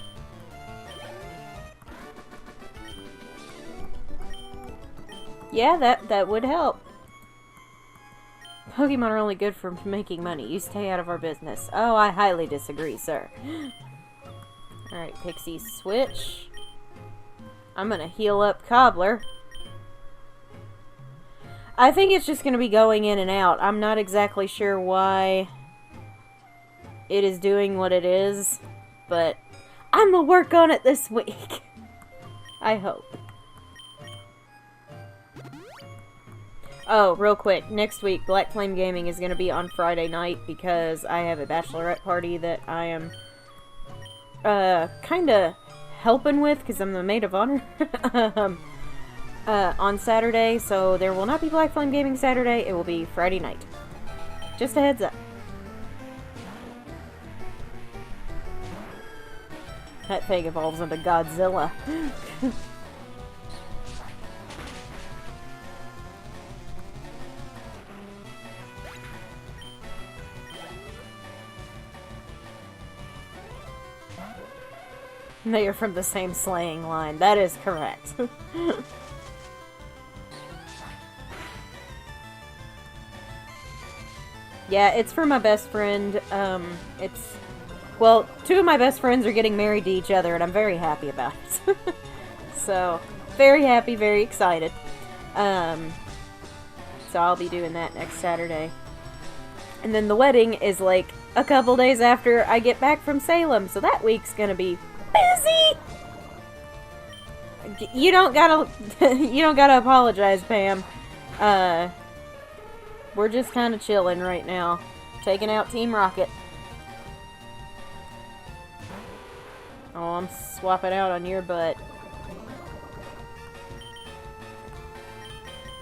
Yeah, that would help. Pokemon are only good for making money. You stay out of our business. Oh, I highly disagree, sir. Alright, Pixie, switch. I'm gonna heal up Cobbler. I think it's just gonna be going in and out. I'm not exactly sure why it is doing what it is, but I'm gonna work on it this week. I hope. Oh, real quick, next week, Black Flame Gaming is going to be on Friday night because I have a bachelorette party that I am kind of helping with because I'm the maid of honor on Saturday, so there will not be Black Flame Gaming Saturday, it will be Friday night. Just a heads up. That thing evolves into Godzilla. They are from the same slaying line. That is correct. Yeah, it's for my best friend. Well, two of my best friends are getting married to each other, and I'm very happy about it. So, very happy, very excited. So I'll be doing that next Saturday. And then the wedding is like a couple days after I get back from Salem, so that week's gonna be busy! You don't gotta you don't gotta apologize, Pam. We're just kinda chilling right now. Taking out Team Rocket. Oh, I'm swapping out on your butt.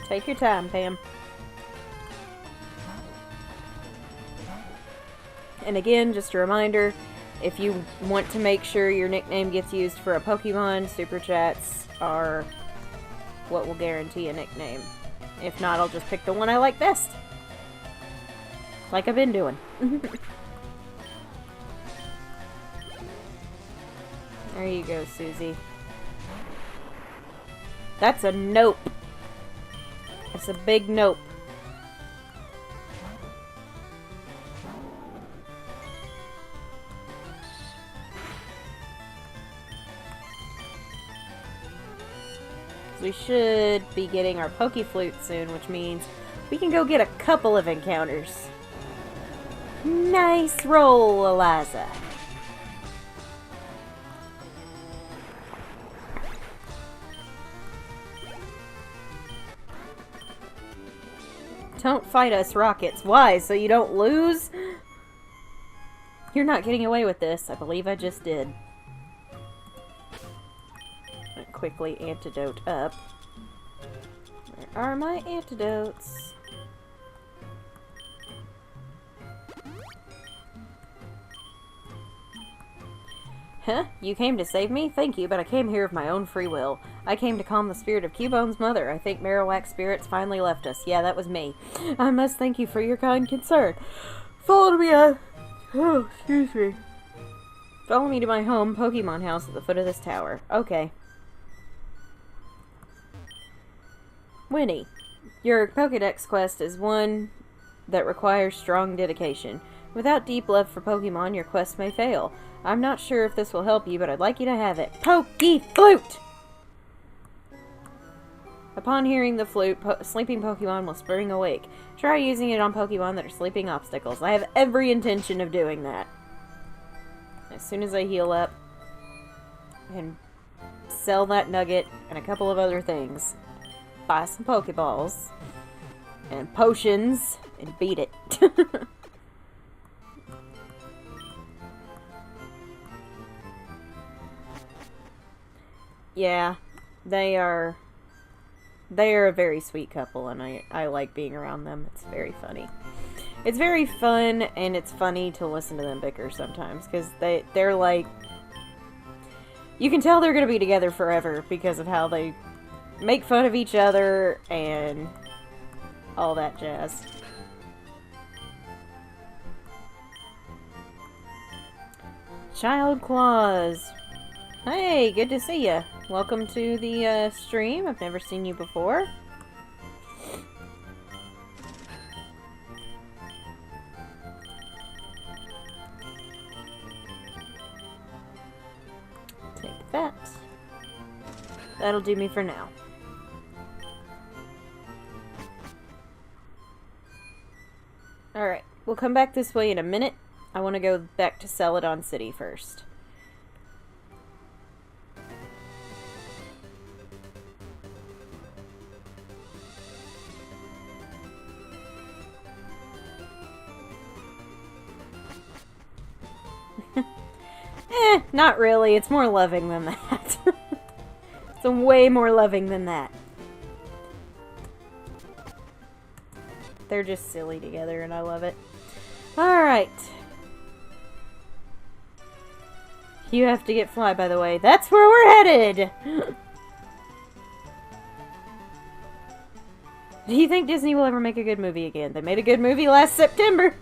Take your time, Pam. And again, just a reminder, if you want to make sure your nickname gets used for a Pokemon, Super Chats are what will guarantee a nickname. If not, I'll just pick the one I like best. Like I've been doing. There you go, Susie. That's a nope. It's a big nope. We should be getting our Pokeflute soon, which means we can go get a couple of encounters. Nice roll, Eliza. Don't fight us, Rockets. Why? So you don't lose? You're not getting away with this. I believe I just did. Quickly antidote up. Where are my antidotes? Huh? You came to save me? Thank you, but I came here of my own free will. I came to calm the spirit of Cubone's mother. I think Marowak's spirits finally left us. Yeah, that was me. I must thank you for your kind concern. Follow me Oh, excuse me. Follow me to my home, Pokemon house at the foot of this tower. Okay. Winnie, your Pokedex quest is one that requires strong dedication. Without deep love for Pokemon, your quest may fail. I'm not sure if this will help you, but I'd like you to have it. Pokeflute! Upon hearing the flute, sleeping Pokemon will spring awake. Try using it on Pokemon that are sleeping obstacles. I have every intention of doing that. As soon as I heal up, I can sell that nugget and a couple of other things. Buy some Pokeballs and potions and beat it. Yeah, they are a very sweet couple, and I like being around them. It's very funny. It's very fun, and it's funny to listen to them bicker sometimes, because they're like, you can tell they're going to be together forever because of how they make fun of each other and all that jazz. Child Claws. Hey, good to see ya. Welcome to the stream. I've never seen you before. that. That'll do me for now. Alright, we'll come back this way in a minute. I want to go back to Celadon City first. Not really. It's more loving than that. It's way more loving than that. They're just silly together, and I love it. Alright. You have to get Fly, by the way. That's where we're headed! Do you think Disney will ever make a good movie again? They made a good movie last September!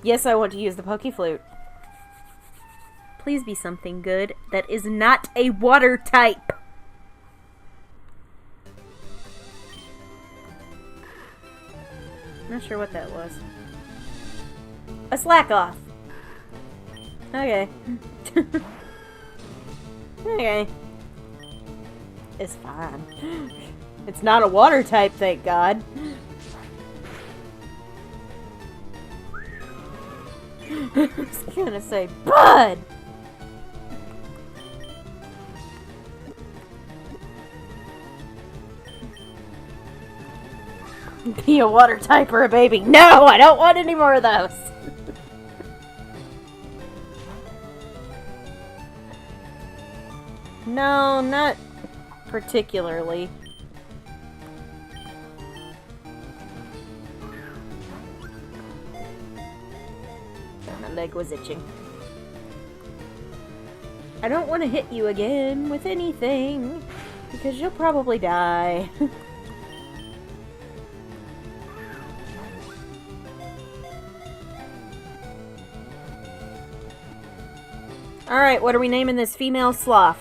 Yes, I want to use the Poke Flute. Please be something good that is not a water type. Not sure what that was. A slack off. Okay. Okay. It's fine. It's not a water type, thank God. I was gonna say, Bud! Be a water type or a baby. No, I don't want any more of those. No, not particularly. My leg was itching. I don't want to hit you again with anything, because you'll probably die. Alright, what are we naming this female sloth?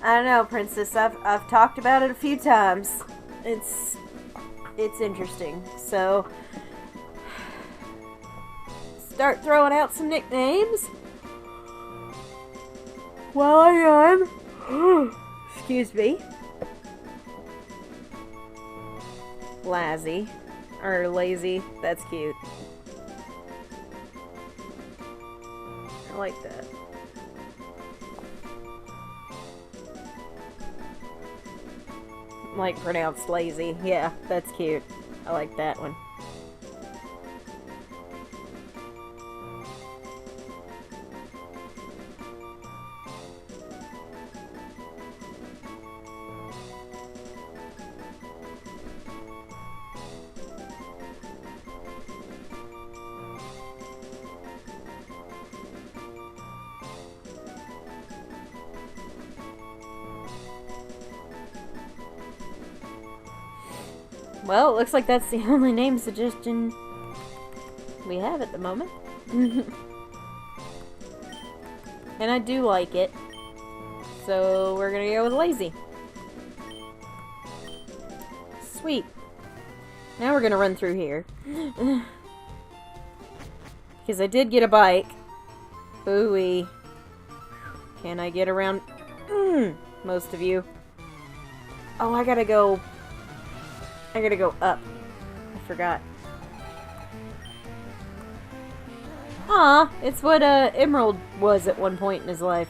I don't know, Princess. I've talked about it a few times. It's interesting. So, start throwing out some nicknames. While I am, excuse me, Lazzy, or lazy, that's cute. I like that. Like pronounced lazy, yeah, that's cute. I like that one. Well, it looks like that's the only name suggestion we have at the moment. And I do like it. So we're gonna go with lazy. Sweet. Now we're gonna run through here. Because I did get a bike. Ooh-wee. Can I get around most of you? Oh, I gotta go up. I forgot. Aw, it's what Emerald was at one point in his life.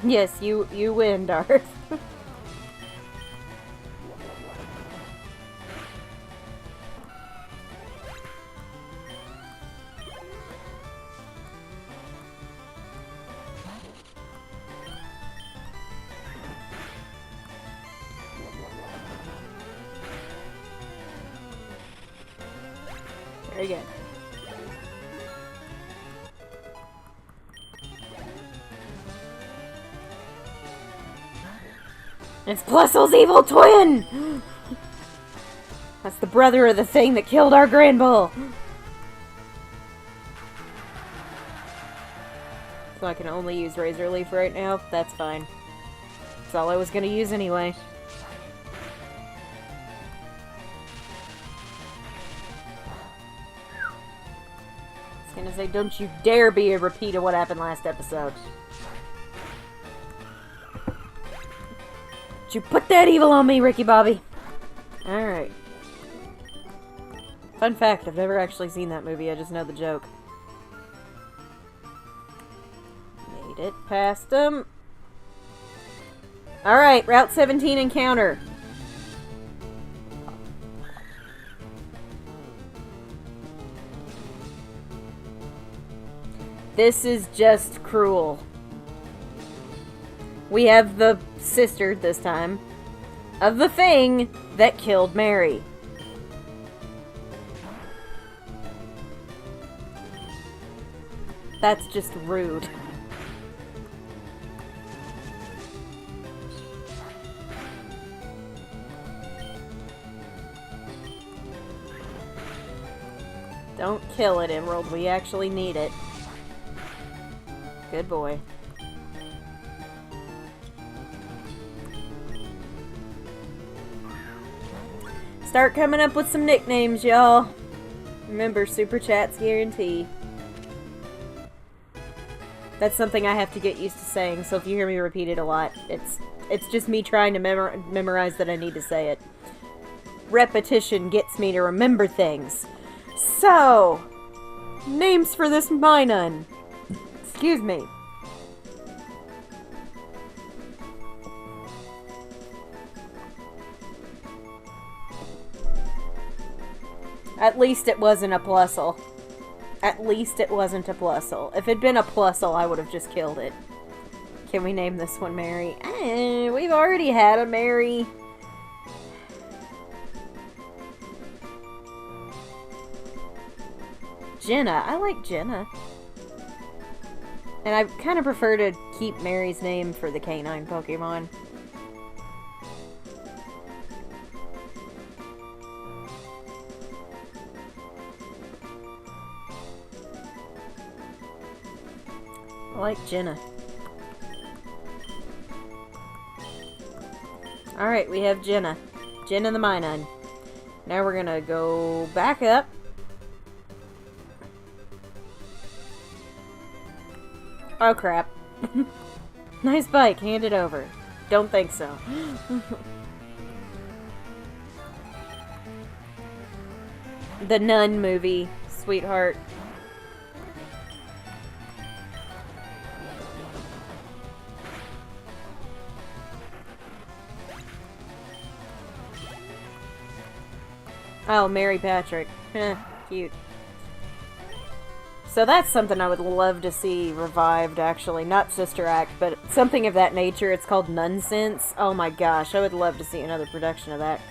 Yes, you win, Darth. Very good. It's Plusle's evil twin! That's the brother of the thing that killed our Grand Bull. so I can only use Razor Leaf right now. That's fine. That's all I was gonna use anyway. I was gonna say, don't you dare be a repeat of what happened last episode. Don't you put that evil on me, Ricky Bobby. Alright. Fun fact, I've never actually seen that movie, I just know the joke. Made it past them. Alright, Route 17 encounter. This is just cruel. We have the sister, this time, of the thing that killed Mary. That's just rude. Don't kill it, Emerald. We actually need it. Good boy. Start coming up with some nicknames, y'all. Remember, Super Chats guarantee. That's something I have to get used to saying, so if you hear me repeat it a lot, it's just me trying to memorize that I need to say it. Repetition gets me to remember things. So, names for this Minun. Excuse me. At least it wasn't a Plusle. At least it wasn't a Plusle. If it'd been a Plusle, I would have just killed it. Can we name this one Mary? We've already had a Mary. Jenna. I like Jenna. And I kind of prefer to keep Mary's name for the canine Pokemon. I like Jenna. Alright, we have Jenna. Jenna the Minun. Now we're gonna go back up. Oh crap. Nice bike, hand it over. Don't think so. The Nun movie, sweetheart. Oh, Mary Patrick. Cute. So that's something I would love to see revived, actually. Not Sister Act, but something of that nature. It's called Nonsense. Oh my gosh, I would love to see another production of that.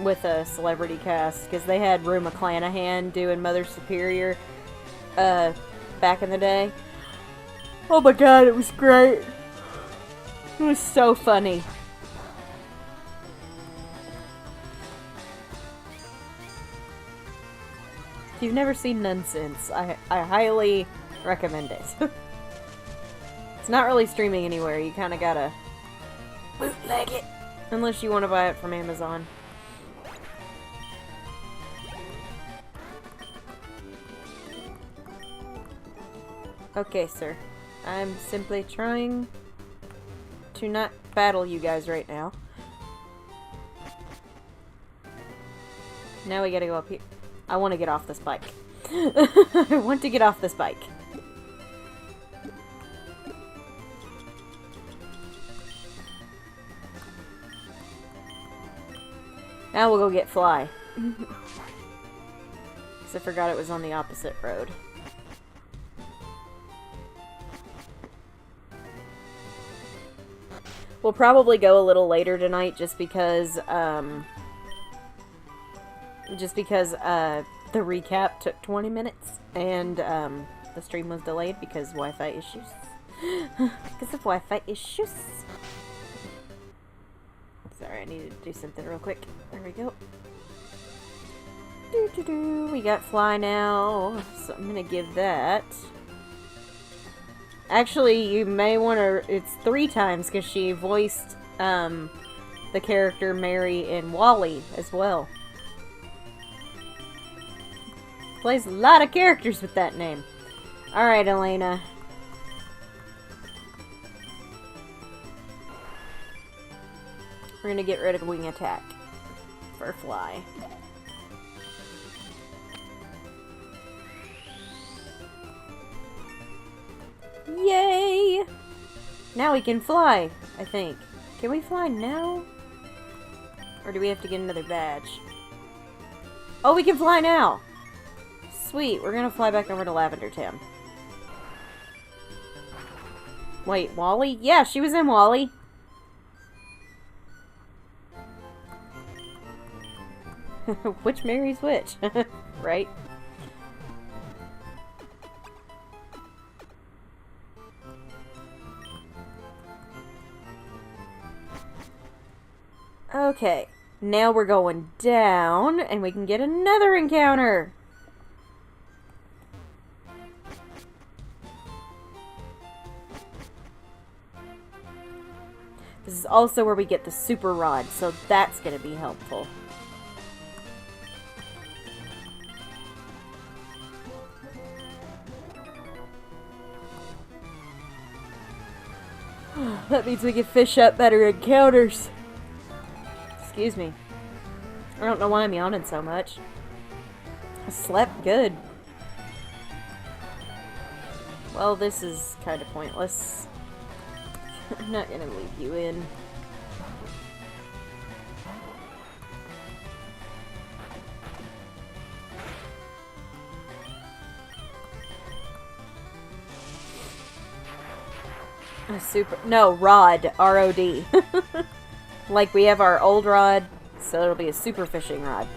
With a celebrity cast. Because they had Rue McClanahan doing Mother Superior back in the day. Oh my god, it was great. It was so funny. If you've never seen Nonsense, I highly recommend it. It's not really streaming anywhere, you kinda gotta bootleg it. Unless you want to buy it from Amazon. Okay, sir. I'm simply trying to not battle you guys right now. Now we gotta go up here. I want to get off this bike. I want to get off this bike. Now we'll go get Fly. Because I forgot it was on the opposite road. We'll probably go a little later tonight just because, the recap took 20 minutes, and, the stream was delayed because Wi-Fi issues. Because of Wi-Fi issues. Sorry, I needed to do something real quick. There we go. We got Fly now, so I'm gonna give that Actually, you may want to... It's 3 times, because she voiced the character Mary in Wall-E as well. Plays a lot of characters with that name. Alright, Elena. We're gonna get rid of wing attack for fly. Yay! Now we can fly, I think. Can we fly now? Or do we have to get another badge? Oh, we can fly now! Sweet, we're gonna fly back over to Lavender Town. Wait, Wall-E? Yeah, she was in Wall-E. Which Mary's which? Right? Okay, now we're going down, and we can get another encounter! This is also where we get the super rod, so that's going to be helpful. That means we can fish up better encounters. Excuse me. I don't know why I'm yawning so much. I slept good. Well, this is kind of pointless. I'm not gonna leave you in. No, rod. R-O-D. Like we have our old rod, so it'll be a super fishing rod.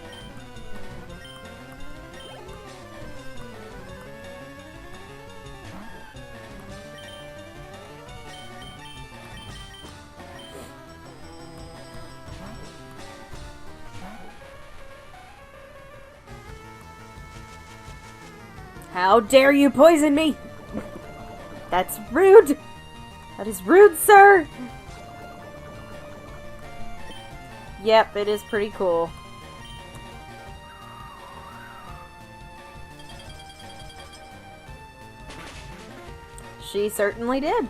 How dare you poison me? That's rude! That is rude, sir! Yep, it is pretty cool. She certainly did.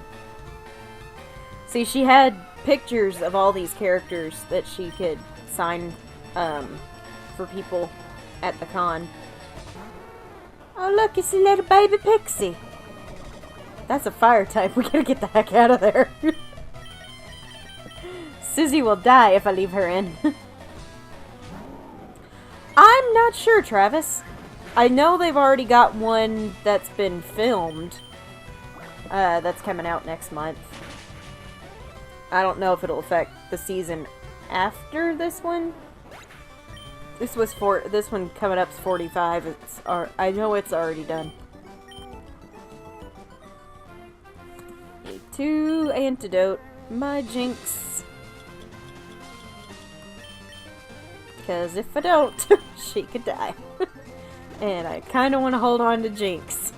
See, she had pictures of all these characters that she could sign for people at the con. Oh look, it's a little baby pixie. That's a fire type. We gotta get the heck out of there. Susie will die if I leave her in. I'm not sure, Travis. I know they've already got one that's been filmed. That's coming out next month. I don't know if it'll affect the season after this one. This one coming up's 45. I know it's already done. Need 2 antidote. My jinx. Because if I don't, she could die. And I kind of want to hold on to Jinx.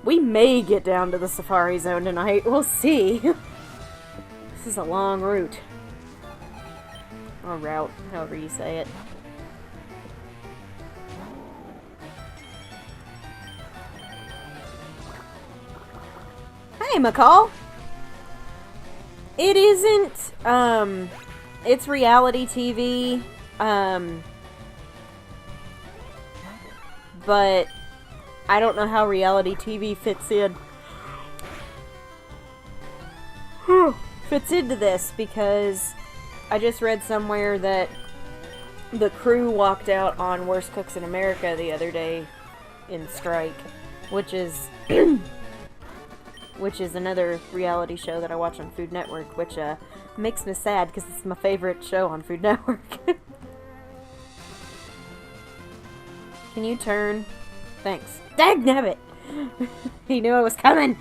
We may get down to the Safari Zone tonight. We'll see. This is a long route. Or route, however you say it. Hey, McCall! It isn't, it's reality TV, but I don't know how reality TV fits into this, because I just read somewhere that the crew walked out on Worst Cooks in America the other day in strike, which is another reality show that I watch on Food Network, which makes me sad because it's my favorite show on Food Network. Can you turn? Thanks. Dagnabbit! He knew I was coming!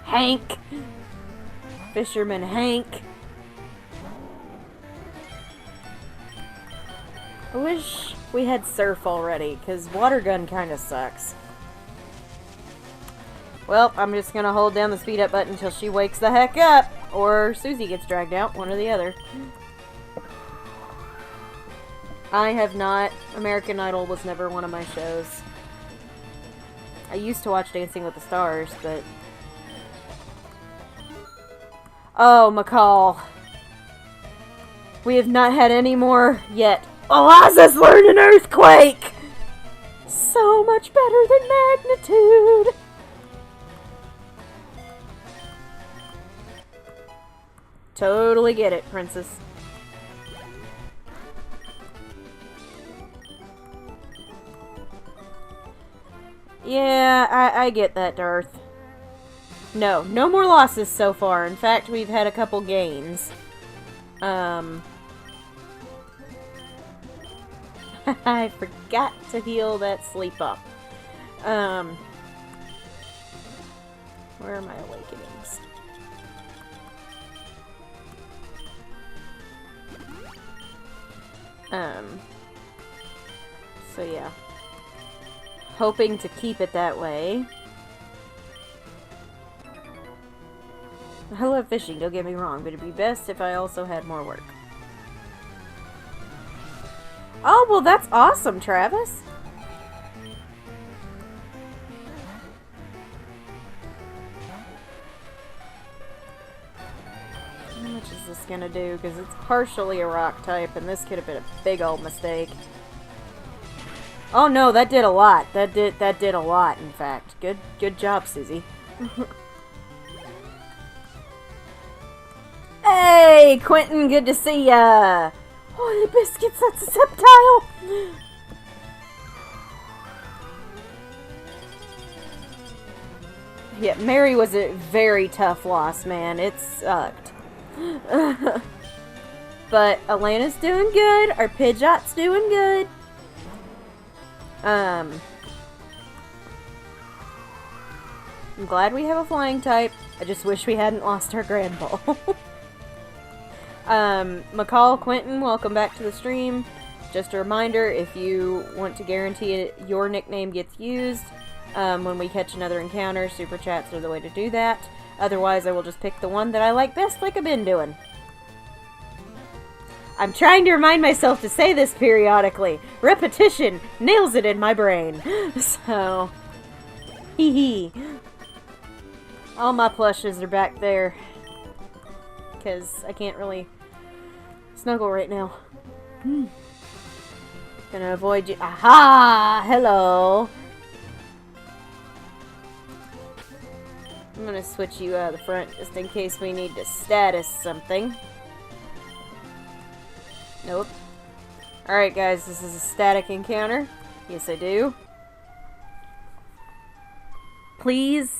Hank! Fisherman Hank! I wish we had surf already, because water gun kind of sucks. Well, I'm just gonna hold down the speed up button until she wakes the heck up, or Susie gets dragged out, one or the other. I have not. American Idol was never one of my shows. I used to watch Dancing with the Stars, but... Oh, McCall. We have not had any more yet. Eliza's learned an earthquake! So much better than magnitude! Totally get it, princess. Yeah, I get that, Darth. No more losses so far. In fact, we've had a couple gains. I forgot to heal that sleep up. Where are my awakenings? So yeah. Hoping to keep it that way. I love fishing, don't get me wrong, but it'd be best if I also had more work. Oh, well that's awesome, Travis. How much is this gonna do? Because it's partially a rock type, and this could have been a big old mistake. Oh no, that did a lot. That did a lot, in fact. Good job, Susie. Hey, Quentin, good to see ya. Holy biscuits, that's a subtile. Yeah, Mary was a very tough loss, man. It sucked. But Elena's doing good. Our Pidgeot's doing good. I'm glad we have a flying type. I just wish we hadn't lost our Grand Ball. McCall, Quentin, welcome back to the stream. Just a reminder, if you want to guarantee it, your nickname gets used when we catch another encounter, Super Chats are the way to do that. Otherwise, I will just pick the one that I like best, like I've been doing. I'm trying to remind myself to say this periodically. Repetition nails it in my brain. So, hee hee. All my plushes are back there. Because I can't really snuggle right now. Gonna avoid you. Aha! Hello! I'm gonna switch you out of the front just in case we need to status something. Nope. Alright guys, this is a static encounter. Yes, I do. Please,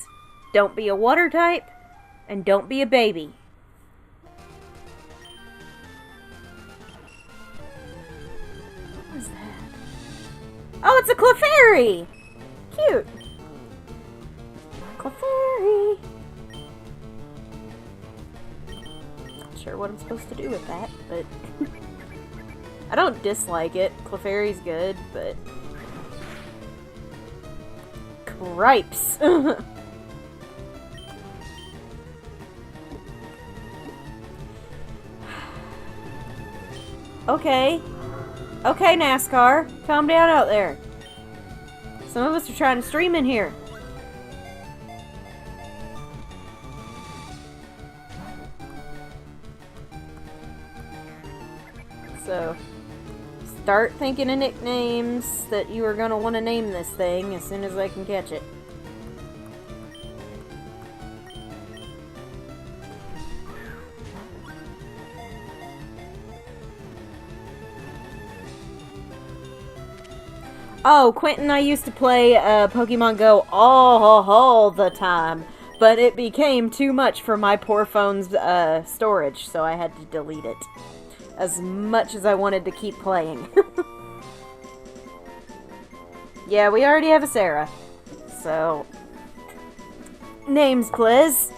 don't be a water type, and don't be a baby. What was that? Oh, it's a Clefairy! Cute. Clefairy. Not sure what I'm supposed to do with that, but... I don't dislike it. Clefairy's good, but... Cripes! Okay. Okay, NASCAR. Calm down out there. Some of us are trying to stream in here. So... start thinking of nicknames that you are going to want to name this thing as soon as I can catch it. Oh, Quentin, I used to play Pokemon Go all the time, but it became too much for my poor phone's storage, so I had to delete it. As much as I wanted to keep playing. Yeah, we already have a Sarah. So... names, please.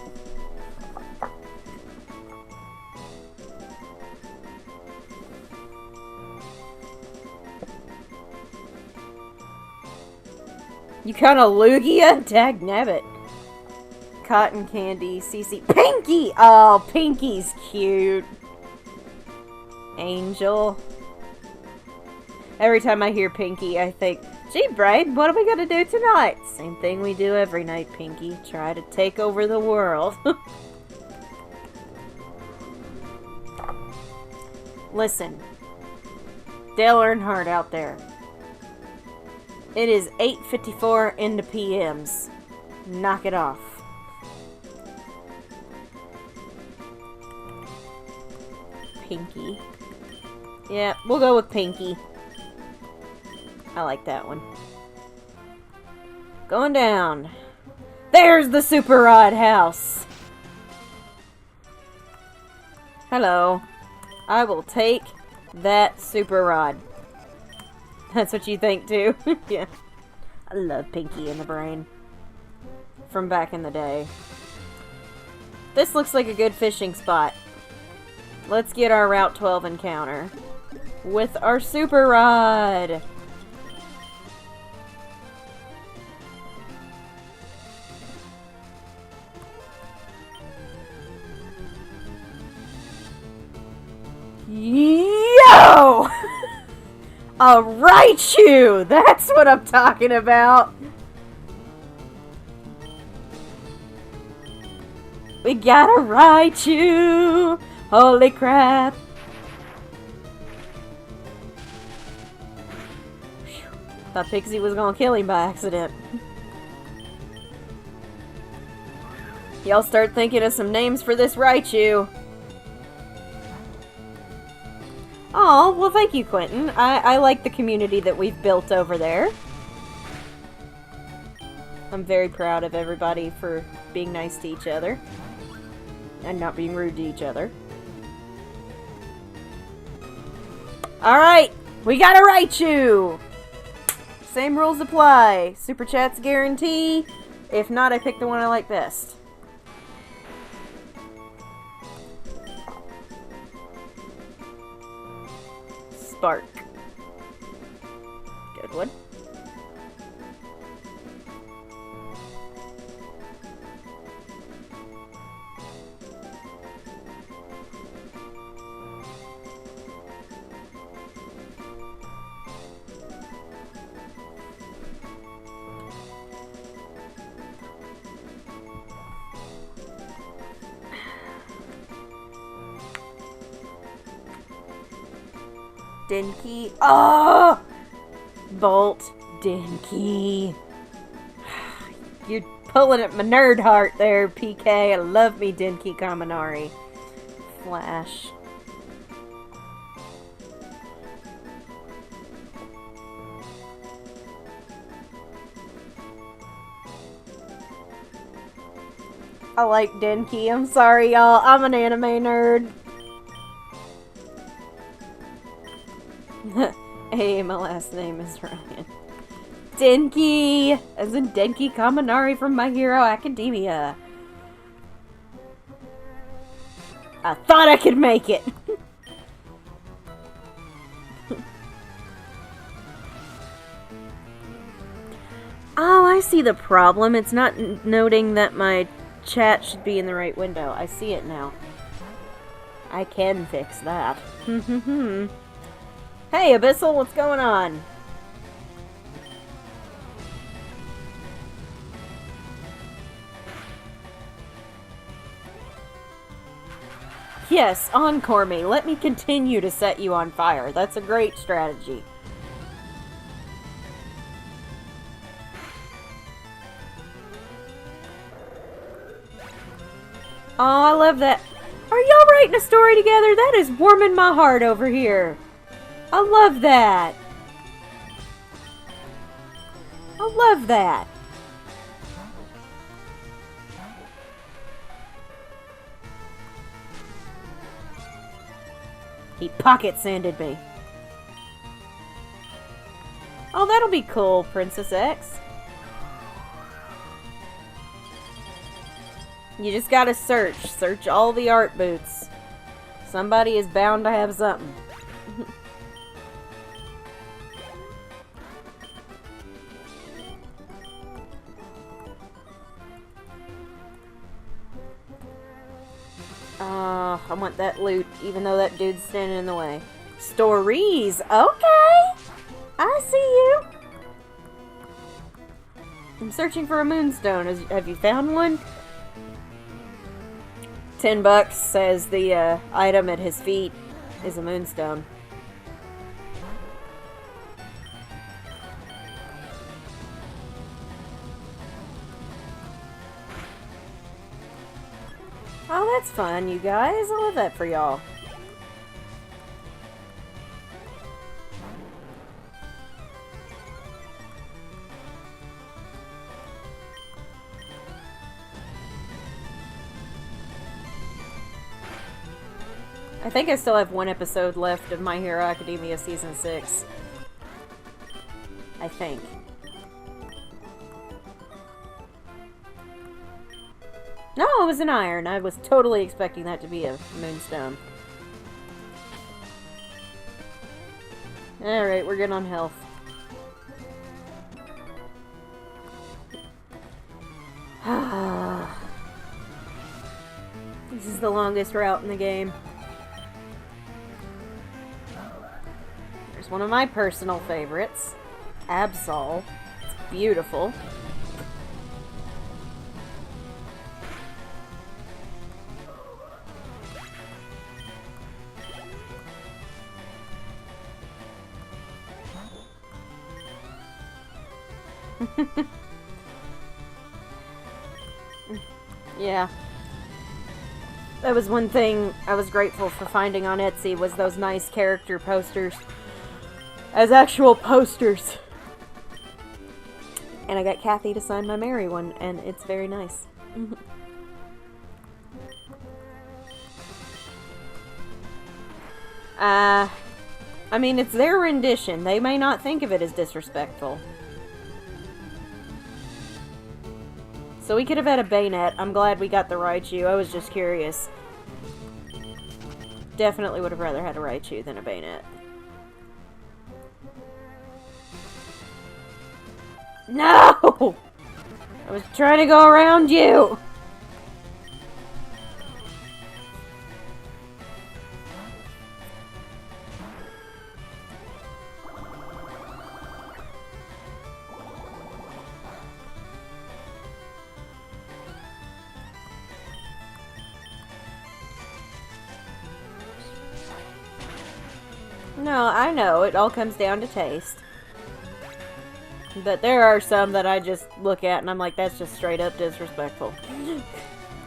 You kind of Lugia? Dagnabbit. Cotton Candy, CC. Pinky! Oh, Pinky's cute. Angel. Every time I hear Pinky, I think, gee, Braid, what are we gonna do tonight? Same thing we do every night, Pinky. Try to take over the world. Listen. Dale Earnhardt out there. It is 8:54 in the PMs. Knock it off. Pinky. Yeah, we'll go with Pinky. I like that one. Going down. There's the Super Rod house. Hello. I will take that Super Rod. That's what you think too? Yeah. I love Pinky in the Brain. From back in the day. This looks like a good fishing spot. Let's get our Route 12 encounter. With our Super Rod. Yo! A Raichu! That's what I'm talking about! We got a Raichu! Holy crap! Thought Pixie was gonna kill him by accident. Y'all start thinking of some names for this Raichu. Oh, well thank you, Quentin. I like the community that we've built over there. I'm very proud of everybody for being nice to each other. And not being rude to each other. Alright, we got a Raichu! Same rules apply. Super Chats guarantee. If not, I pick the one I like best. Spark. Good one. Denki. Oh! Bolt. Denki. You're pulling at my nerd heart there, PK. I love me Denki Kaminari. Flash. I like Denki. I'm sorry, y'all. I'm an anime nerd. Hey, my last name is Ryan. Denki! As in Denki Kaminari from My Hero Academia. I thought I could make it! Oh, I see the problem. It's not noting that my chat should be in the right window. I see it now. I can fix that. Hey, Abyssal, what's going on? Yes, encore me. Let me continue to set you on fire. That's a great strategy. Oh, I love that. Are y'all writing a story together? That is warming my heart over here. I love that. I love that. He pocket sanded me. Oh, that'll be cool, Princess X. You just gotta search. Search all the art booths. Somebody is bound to have something. I want that loot, even though that dude's standing in the way. Stories! Okay! I see you! I'm searching for a moonstone. Have you found one? $10 says the item at his feet is a moonstone. Oh, that's fun, you guys. I love that for y'all. I think I still have one episode left of My Hero Academia Season 6. I think. No, it was an iron. I was totally expecting that to be a moonstone. Alright, we're good on health. This is the longest route in the game. There's one of my personal favorites. Absol. It's beautiful. Yeah. That was one thing I was grateful for finding on Etsy, was those nice character posters. As actual posters. And I got Kathy to sign my Mary one, and it's very nice. I mean, it's their rendition. They may not think of it as disrespectful. So we could have had a Bayonet. I'm glad we got the Raichu. I was just curious. Definitely would have rather had a Raichu than a Bayonet. No! I was trying to go around you! No, I know. It all comes down to taste. But there are some that I just look at and I'm like, that's just straight up disrespectful.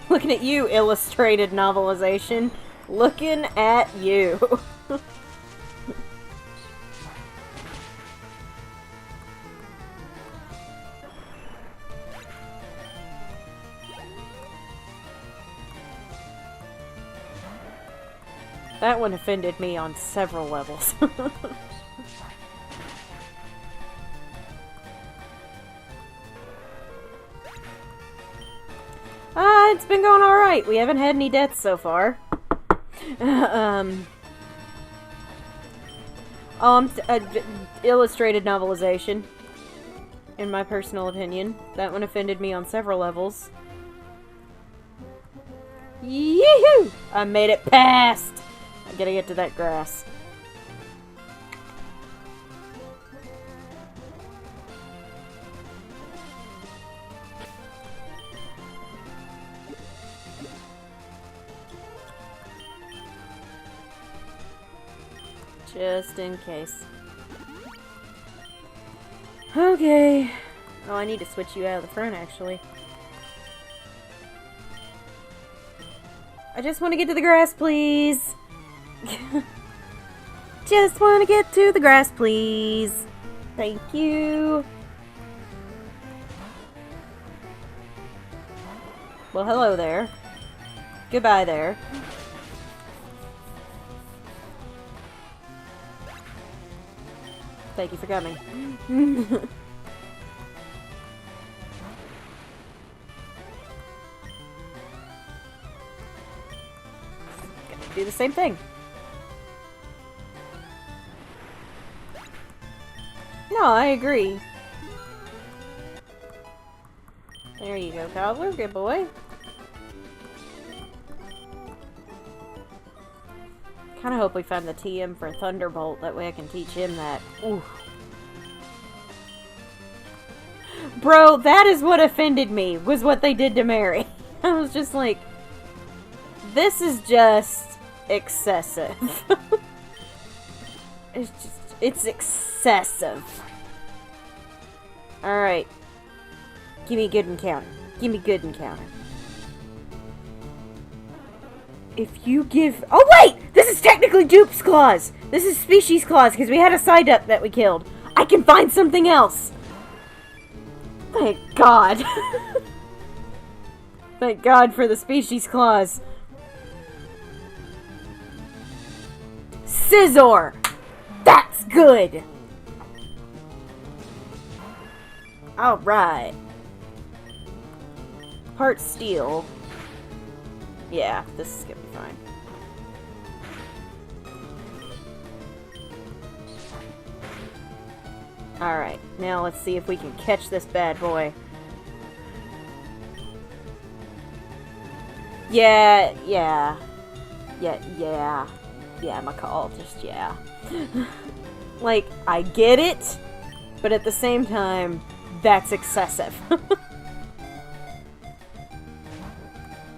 Looking at you, illustrated novelization. Looking at you. That one offended me on several levels. It's been going alright. We haven't had any deaths so far. Illustrated novelization. In my personal opinion. That one offended me on several levels. Yee-hoo! I made it past! I gotta get to that grass. Just in case. Okay. Oh, I need to switch you out of the front, actually. I just want to get to the grass, please. Just want to get to the grass, please. Thank you. Well, hello there. Goodbye there. Thank you for coming. Do the same thing. No, I agree. There you go, Cobbler. Good boy. Kind of hope we find the TM for Thunderbolt. That way I can teach him that. Ooh. Bro, that is what offended me, was what they did to Mary. I was just like, this is just excessive. It's excessive. Alright. Give me a good encounter. Give me a good encounter. If you give... Oh, wait! This is technically Dupe's Claws! This is Species Claws, because we had a Psyduck that we killed. I can find something else! Thank God. Thank God for the Species Claws. Scizor! That's good! Alright. Part Steel. Yeah, this is gonna be fine. Alright, now let's see if we can catch this bad boy. Yeah, McCall, just yeah. Like, I get it, but at the same time, that's excessive.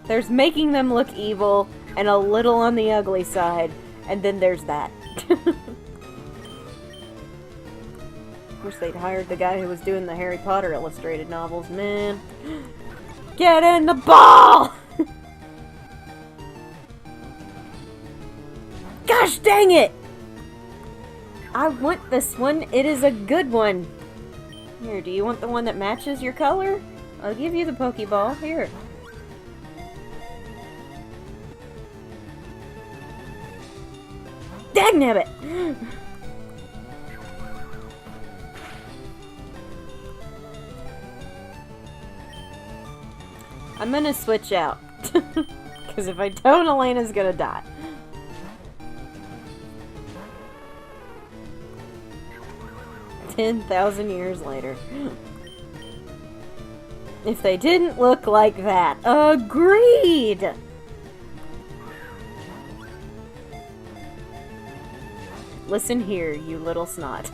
There's making them look evil, and a little on the ugly side, and then there's that. Wish they'd hired the guy who was doing the Harry Potter illustrated novels, man. Get in the ball! Gosh dang it! I want this one. It is a good one. Here, do you want the one that matches your color? I'll give you the Pokeball. Here. Dagnabbit! I'm gonna switch out. Because if I don't, Elena's gonna die. $10,000 years later. If they didn't look like that. Agreed! Listen here, you little snot.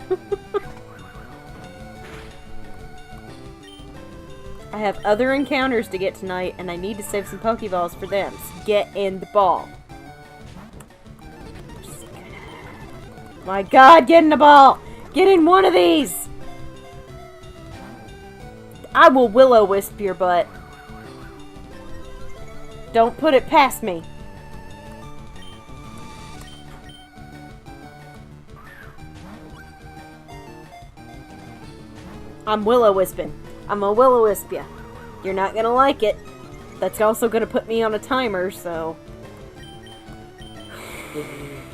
I have other encounters to get tonight, and I need to save some Pokeballs for them. So get in the ball. My God, get in the ball! Get in one of these! I will Will-O-Wisp your butt. Don't put it past me. I'm Will-O-Wisping. I'm a Will-O-Wisp ya. You're not gonna like it. That's also gonna put me on a timer, so...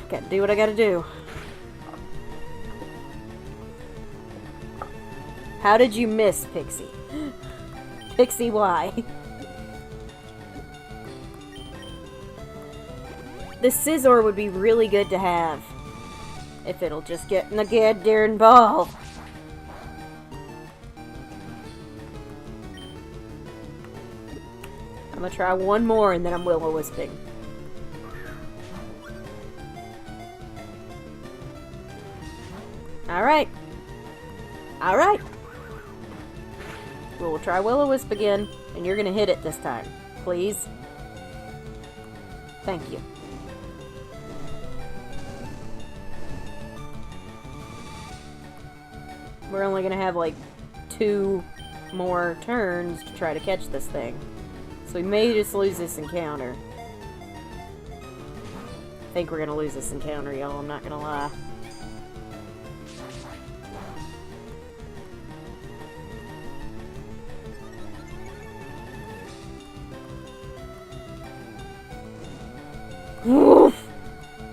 Gotta do what I gotta do. How did you miss, Pixie? Pixie, why? This Scizor would be really good to have. If it'll just get in the goddamn ball. I'm gonna try one more and then I'm Will-O-Wisping. Alright. Alright. We'll try Will-O-Wisp again, and you're gonna hit it this time. Please. Thank you. We're only gonna have like 2 more turns to try to catch this thing. So we may just lose this encounter. I think we're gonna lose this encounter, y'all. I'm not gonna lie. Oof.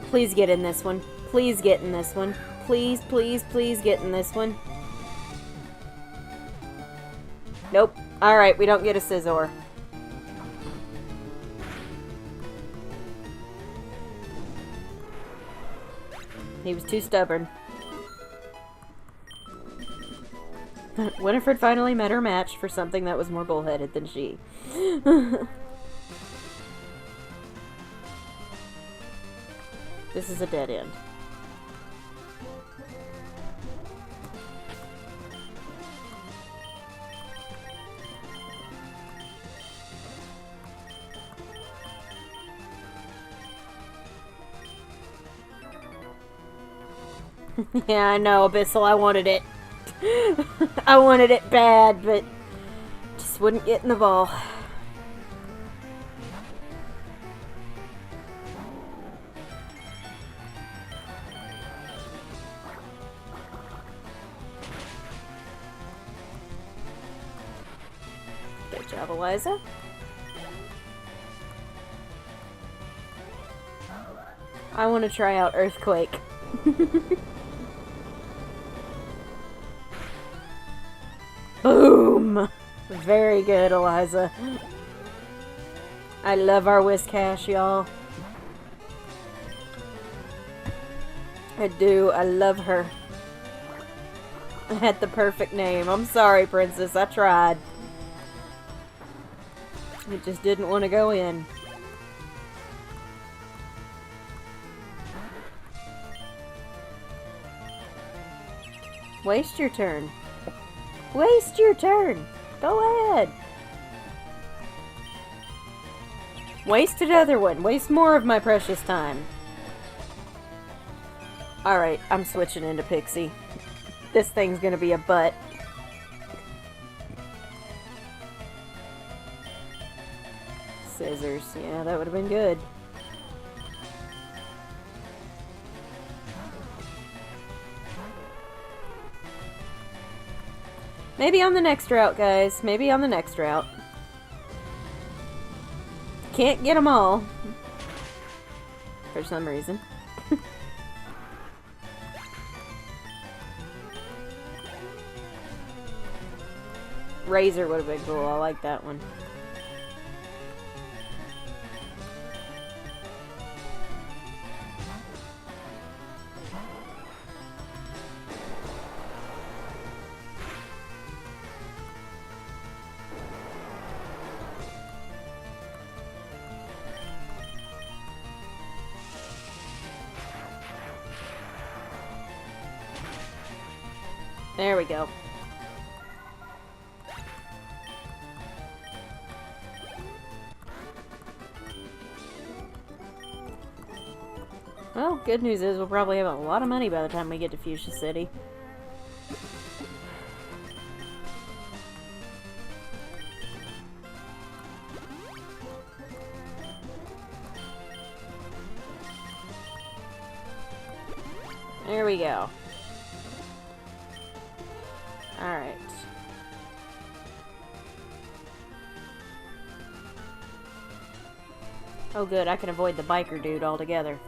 Please get in this one. Please get in this one. Please, please, please get in this one. Nope. Alright, we don't get a Scizor. He was too stubborn. Winifred finally met her match for something that was more bullheaded than she. This is a dead end. Yeah, I know, Abyssal, I wanted it. I wanted it bad, but just wouldn't get in the ball. Good job, Eliza. I want to try out Earthquake. Boom! Very good, Eliza. I love our Whiscash, y'all. I do. I love her. I had the perfect name. I'm sorry, Princess. I tried. It just didn't want to go in. Waste your turn. Waste your turn. Go ahead. Waste another one. Waste more of my precious time. Alright, I'm switching into Pixie. This thing's gonna be a butt. Scissors. Yeah, that would have been good. Maybe on the next route, guys. Maybe on the next route. Can't get them all. For some reason. Razor would have been cool. I like that one. There we go. Well, good news is we'll probably have a lot of money by the time we get to Fuchsia City. There we go. Alright. Oh good, I can avoid the biker dude altogether.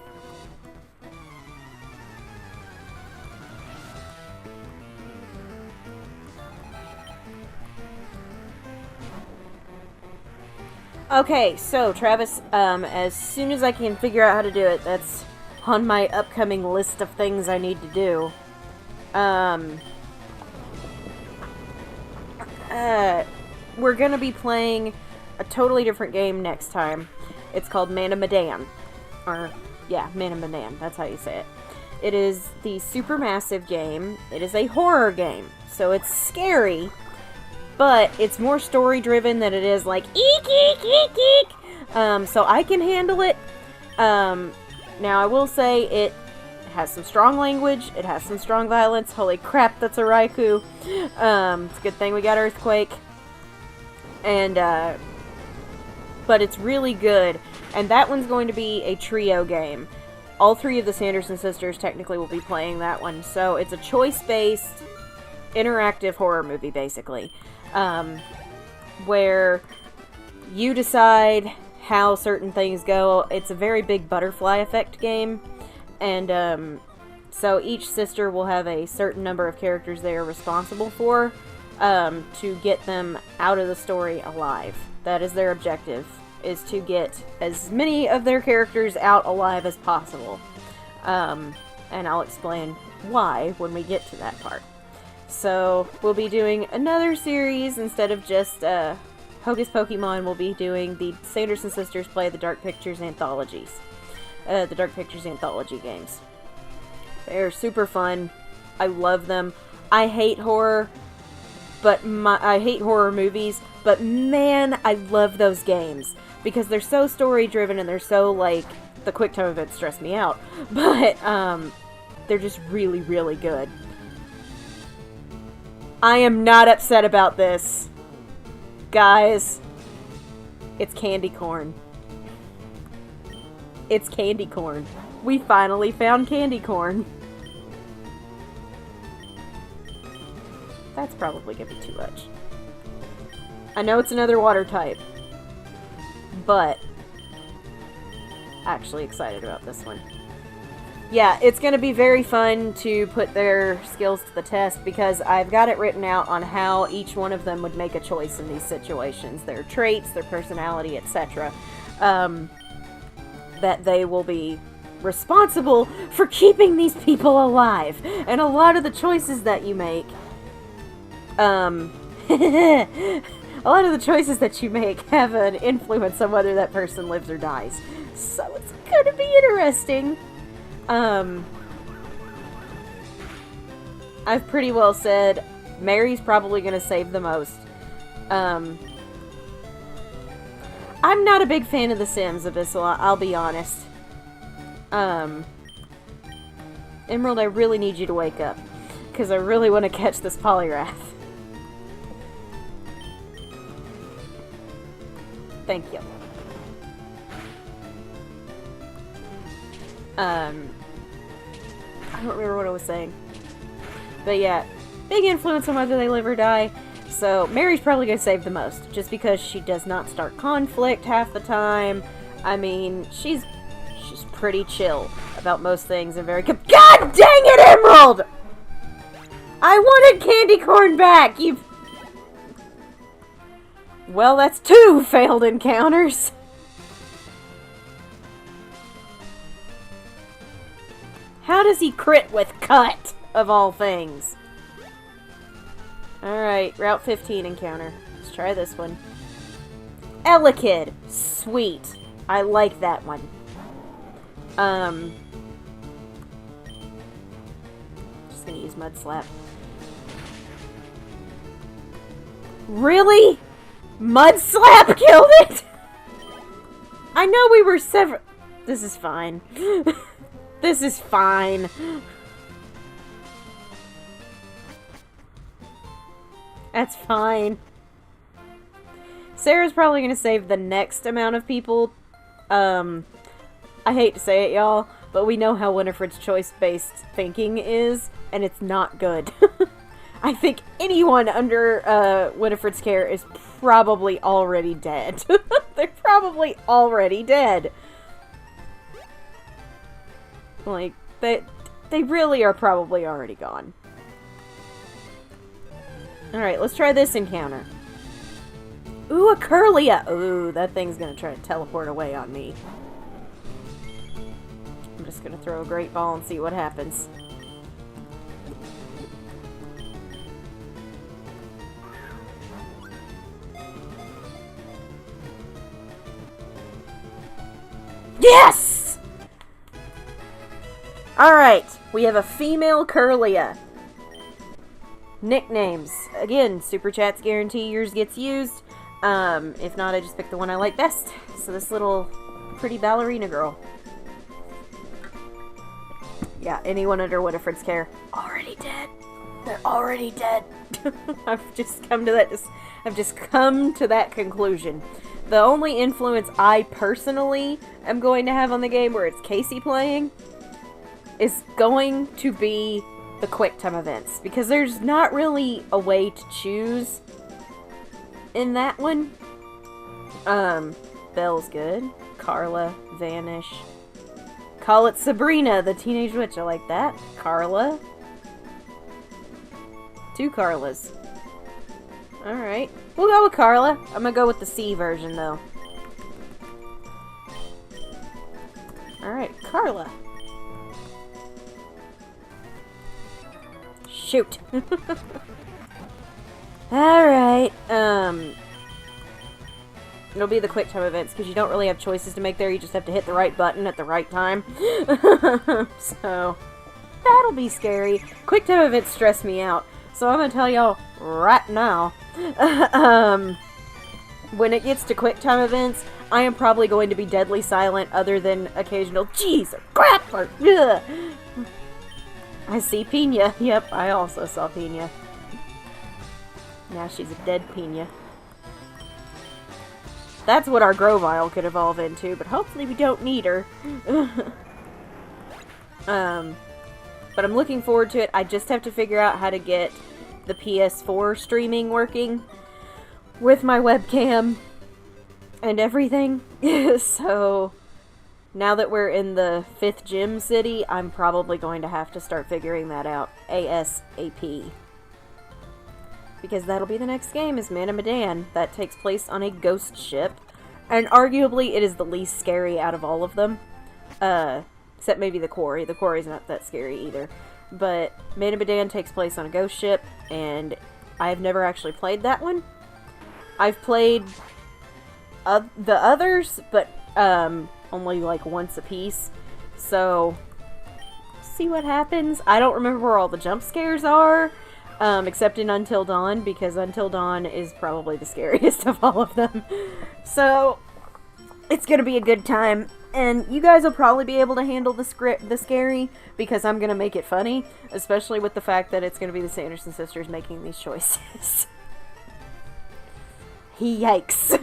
Okay, so Travis, as soon as I can figure out how to do it, that's on my upcoming list of things I need to do. We're gonna be playing a totally different game next time. It's called Man of Medan. Or, yeah, Man of Medan. That's how you say it. It is the Supermassive game. It is a horror game. So it's scary, but it's more story-driven than it is like, eek, eek, eek, eek. So I can handle it. Now, I will say it has some strong language. It has some strong violence. Holy crap, that's a Raikou. It's a good thing we got Earthquake. And, but it's really good. And that one's going to be a trio game. All three of the Sanderson sisters technically will be playing that one. So it's a choice-based, interactive horror movie, basically. Where you decide how certain things go. It's a very big butterfly effect game. And, so each sister will have a certain number of characters they are responsible for, to get them out of the story alive. That is their objective, is to get as many of their characters out alive as possible. And I'll explain why when we get to that part. So, we'll be doing another series instead of just, Hocus Pokemon. We'll be doing the Sanderson Sisters Play the Dark Pictures anthologies. the Dark Pictures Anthology games. They're super fun. I love them. I hate horror, I hate horror movies, but man, I love those games. Because they're so story-driven and they're so, like, the quick time events stress me out. But, they're just really, really good. I am not upset about this. Guys, it's candy corn. It's candy corn. We finally found candy corn. That's probably gonna be too much. I know it's another water type, but actually excited about this one. Yeah, it's gonna be very fun to put their skills to the test because I've got it written out on how each one of them would make a choice in these situations. Their traits, their personality, etc. That they will be responsible for keeping these people alive. And a lot of the choices that you make a lot of the choices that you make have an influence on whether that person lives or dies. So it's gonna be interesting. I've pretty well said Mary's probably gonna save the most. I'm not a big fan of The Sims, Abyssal, I'll be honest. Emerald, I really need you to wake up. Because I really want to catch this polyrath. Thank you. I don't remember what I was saying. But yeah, big influence on whether they live or die. So Mary's probably going to save the most. Just because she does not start conflict half the time. I mean, she's pretty chill about most things and very God dang it, Emerald! I wanted candy corn back! Well, that's 2 failed encounters. How does he crit with cut, of all things? Alright, Route 15 encounter. Let's try this one. Elekid. Sweet. I like that one. Just gonna use Mud Slap. Really? Mud Slap killed it? I know we were several... This is fine. This is fine. That's fine. Sarah's probably gonna save the next amount of people. I hate to say it, y'all, but we know how Winifred's choice-based thinking is, and it's not good. I think anyone under Winifred's care is probably already dead. They're probably already dead. Like, they really are probably already gone. Alright, let's try this encounter. Ooh, a Curlia! Ooh, that thing's gonna try to teleport away on me. I'm just gonna throw a great ball and see what happens. Yes! Alright, we have a female Curlia. Nicknames. Again, Super Chats guarantee yours gets used. If not, I just pick the one I like best. So this little pretty ballerina girl. Yeah, anyone under Winifred's care. Already dead. They're already dead. I've just come to that conclusion. The only influence I personally am going to have on the game where it's Casey playing is going to be the quick time events, because there's not really a way to choose in that one. Belle's good. Carla, Vanish. Call it Sabrina, the teenage witch. I like that. Carla. 2 Carlas. Alright. We'll go with Carla. I'm gonna go with the C version, though. Alright, Carla. Shoot. Alright, It'll be the quick time events, because you don't really have choices to make there. You just have to hit the right button at the right time. So, that'll be scary. Quick time events stress me out. So I'm going to tell y'all right now. When it gets to quick time events, I am probably going to be deadly silent other than occasional jeez or crap or ugh. I see Pina. Yep, I also saw Pina. Now she's a dead Pina. That's what our Grovile could evolve into, but hopefully we don't need her. But I'm looking forward to it. I just have to figure out how to get the PS4 streaming working with my webcam and everything. So, now that we're in the 5th gym city, I'm probably going to have to start figuring that out ASAP. Because that'll be the next game, is Man of Medan. That takes place on a ghost ship. And arguably, it is the least scary out of all of them. Except maybe the Quarry. The Quarry's not that scary either. But Man of Medan takes place on a ghost ship, and I've never actually played that one. I've played the others, but only like once a piece. So, see what happens. I don't remember where all the jump scares are. Except in Until Dawn, because Until Dawn is probably the scariest of all of them. So, it's gonna be a good time. And you guys will probably be able to handle the scary, because I'm gonna make it funny. Especially with the fact that it's gonna be the Sanderson sisters making these choices. Yikes.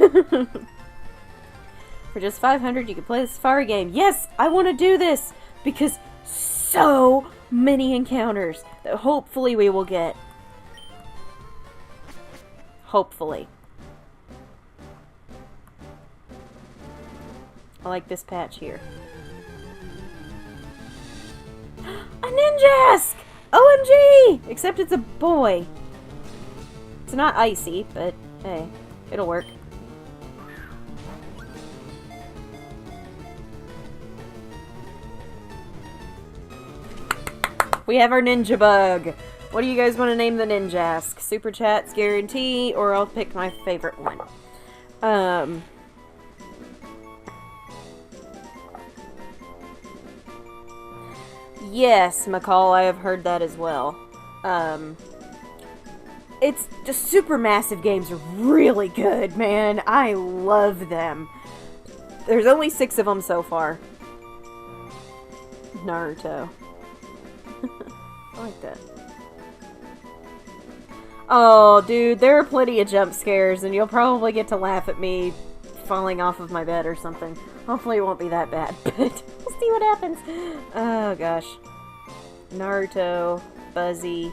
For just 500, you can play the Safari game. Yes, I want to do this, because so many encounters that hopefully we will get. Hopefully. I like this patch here. A Ninjask! OMG! Except it's a boy. It's not icy, but hey, it'll work. We have our Ninja Bug. What do you guys want to name the Ninjask? Super Chats guarantee, or I'll pick my favorite one. Yes, McCall, I have heard that as well. It's just Supermassive games are really good, man. I love them. There's only 6 of them so far. Naruto. I like that. Oh, dude, there are plenty of jump scares, and you'll probably get to laugh at me falling off of my bed or something. Hopefully it won't be that bad, but we'll see what happens. Oh, gosh. Naruto, Buzzy.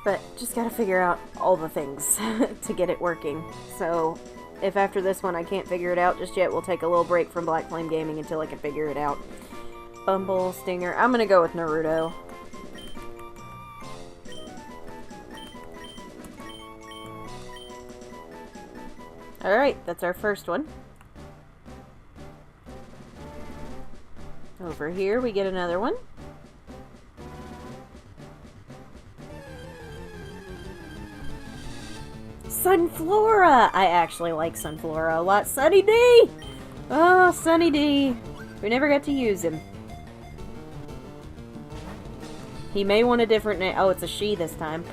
But just gotta figure out all the things to get it working. So, if after this one I can't figure it out just yet, we'll take a little break from Black Flame Gaming until I can figure it out. Bumble, Stinger. I'm gonna go with Naruto. Alright, that's our first one. Over here we get another one. Sunflora! I actually like Sunflora a lot. Sunny D! Oh, Sunny D. We never got to use him. He may want a different name. Oh, it's a she this time.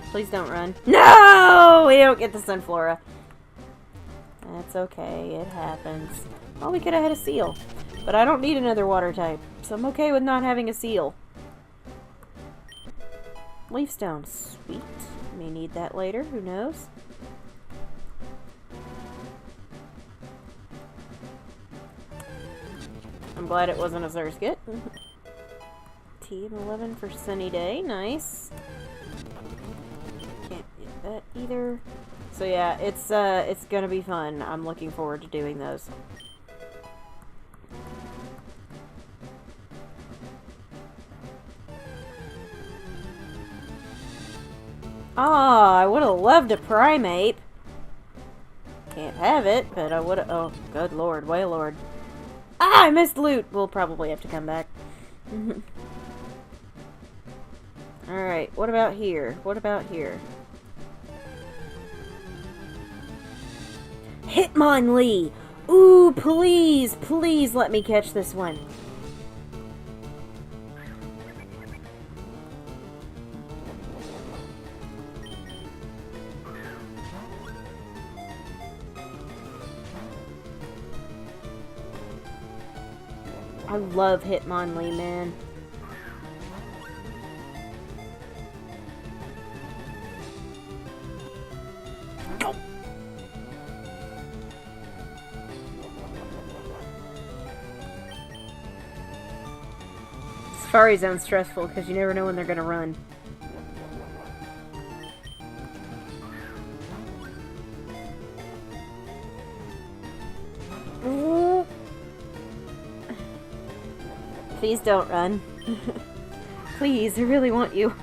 Please don't run. No! We don't get the Sunflora. That's okay. It happens. Oh, we could have had a seal. But I don't need another water type, so I'm okay with not having a seal. Leafstone. Sweet. May need that later. Who knows? I'm glad it wasn't a Zerskit. T11 for Sunny Day. Nice. Can't get that either. So yeah, it's gonna be fun. I'm looking forward to doing those. Ah, I would have loved a primate. Can't have it, but I would have... Oh, good lord, way lord. Ah, I missed loot! We'll probably have to come back. Alright, what about here? What about here? Hitmonlee! Ooh, please, please let me catch this one. I love Hitmonlee, man. Go! Safari Zone's stressful because you never know when they're gonna run. Please don't run. Please, I really want you.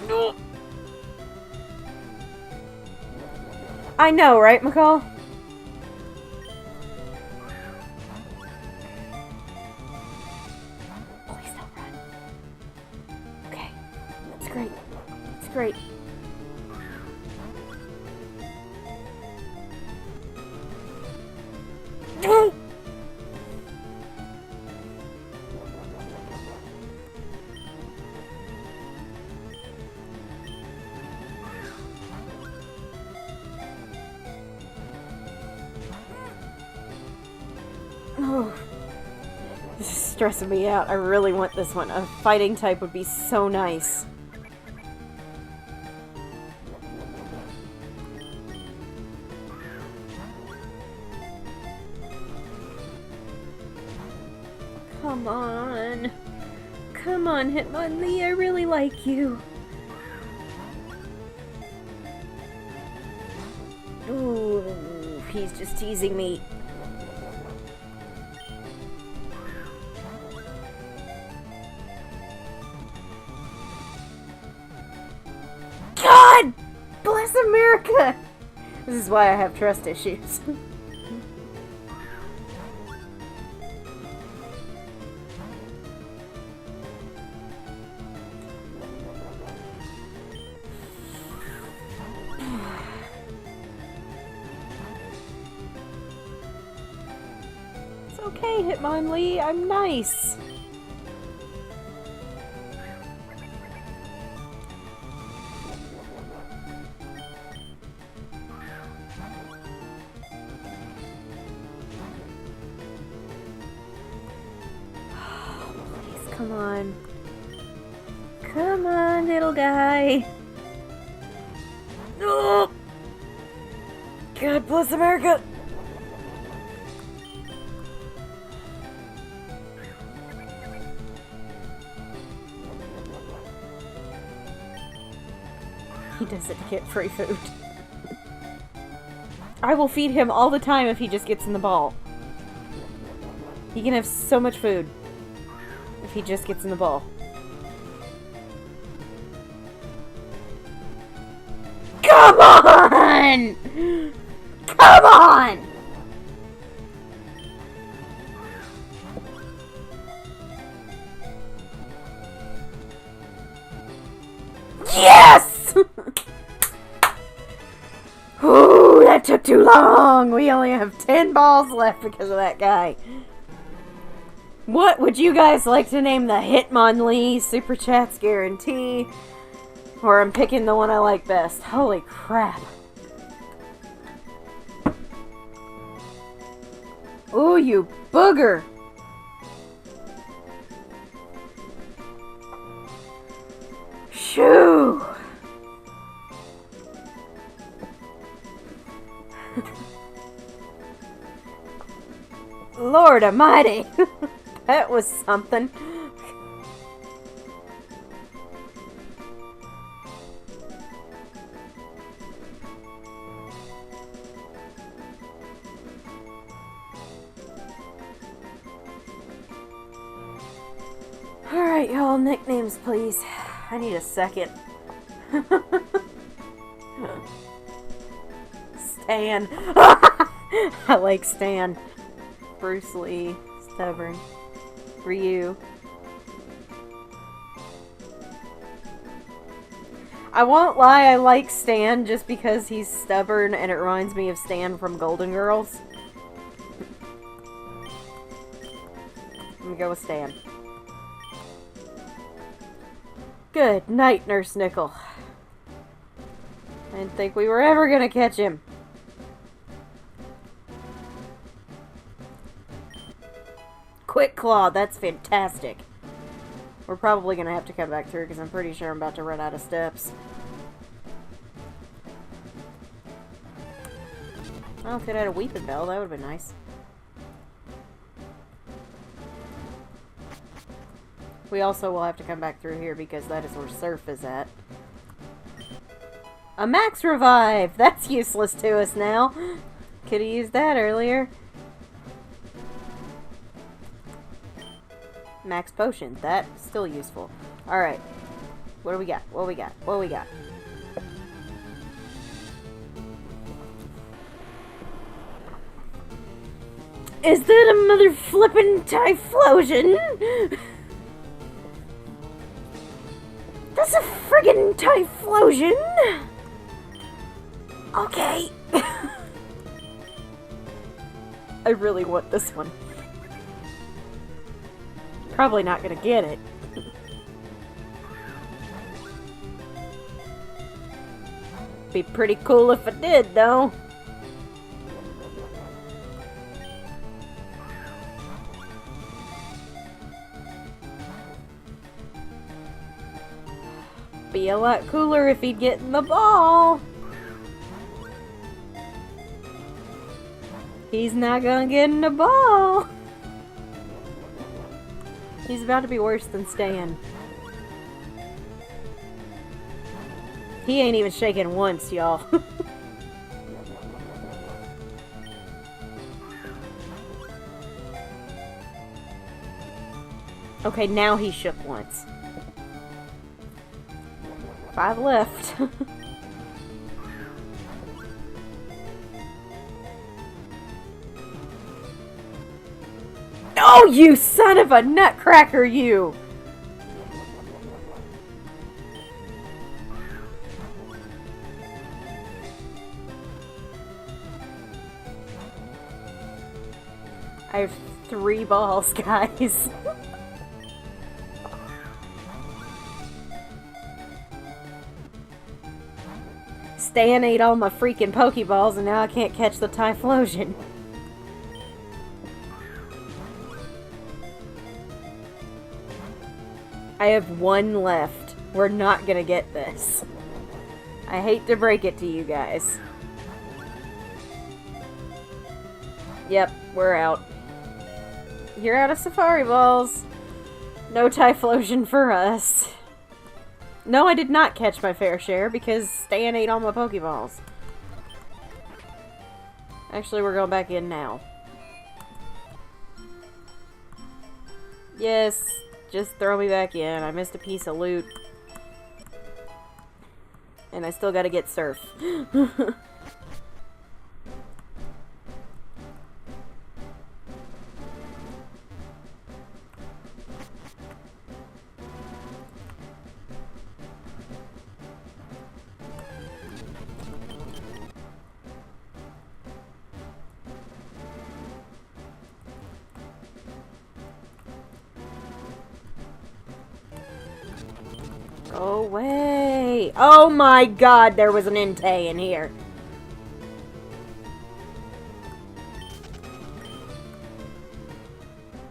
No. I know, right, McCall? Please don't run. Okay, that's great. That's great. Oh, this is stressing me out. I really want this one. A fighting type would be so nice. Come on. Come on, Hitmonlee. I really like you. Ooh, he's just teasing me. God! Bless America! This is why I have trust issues. It's okay, Hitmonlee. I'm nice. Come on. Come on, little guy. Oh! God bless America! He does it to get free food. I will feed him all the time if he just gets in the ball. He can have so much food. If he just gets in the ball. Come on! Come on! Yes! Ooh, that took too long. We only have 10 balls left because of that guy. What would you guys like to name the Hitmonlee Super Chats guarantee? Or I'm picking the one I like best. Holy crap. Ooh, you booger. Shoo. Lord almighty. That was something. Alright, y'all, nicknames, please. I need a second. Stan. I like Stan. Bruce Lee. Stubborn. Ryu. I won't lie, I like Stan just because he's stubborn and it reminds me of Stan from Golden Girls. I'm gonna go with Stan. Good night, Nurse Nickel. I didn't think we were ever gonna catch him. Quick Claw, that's fantastic. We're probably gonna have to come back through because I'm pretty sure I'm about to run out of steps. Oh, if it had a Weeping Bell, that would have been nice. We also will have to come back through here because that is where Surf is at. A Max Revive! That's useless to us now. Could have used that earlier. Max Potion. That's still useful. Alright. What do we got? What do we got? What do we got? Is that a mother flippin' Typhlosion? That's a friggin' Typhlosion! Okay. I really want this one. Probably not gonna get it. Be pretty cool if I did, though. Be a lot cooler if he'd get in the ball. He's not gonna get in the ball. He's about to be worse than Stan. He ain't even shaking once, y'all. Okay, now he shook once. 5 left. Oh, you son of a nutcracker, you! I have 3 balls, guys. Stan ate all my freaking Pokeballs and now I can't catch the Typhlosion. I have 1 left. We're not gonna get this. I hate to break it to you guys. Yep, we're out. You're out of Safari Balls. No Typhlosion for us. No, I did not catch my fair share because Stan ate all my Pokeballs. Actually, we're going back in now. Yes, just throw me back in. I missed a piece of loot. And I still gotta get Surf. Go away! Oh my god, there was an Entei in here.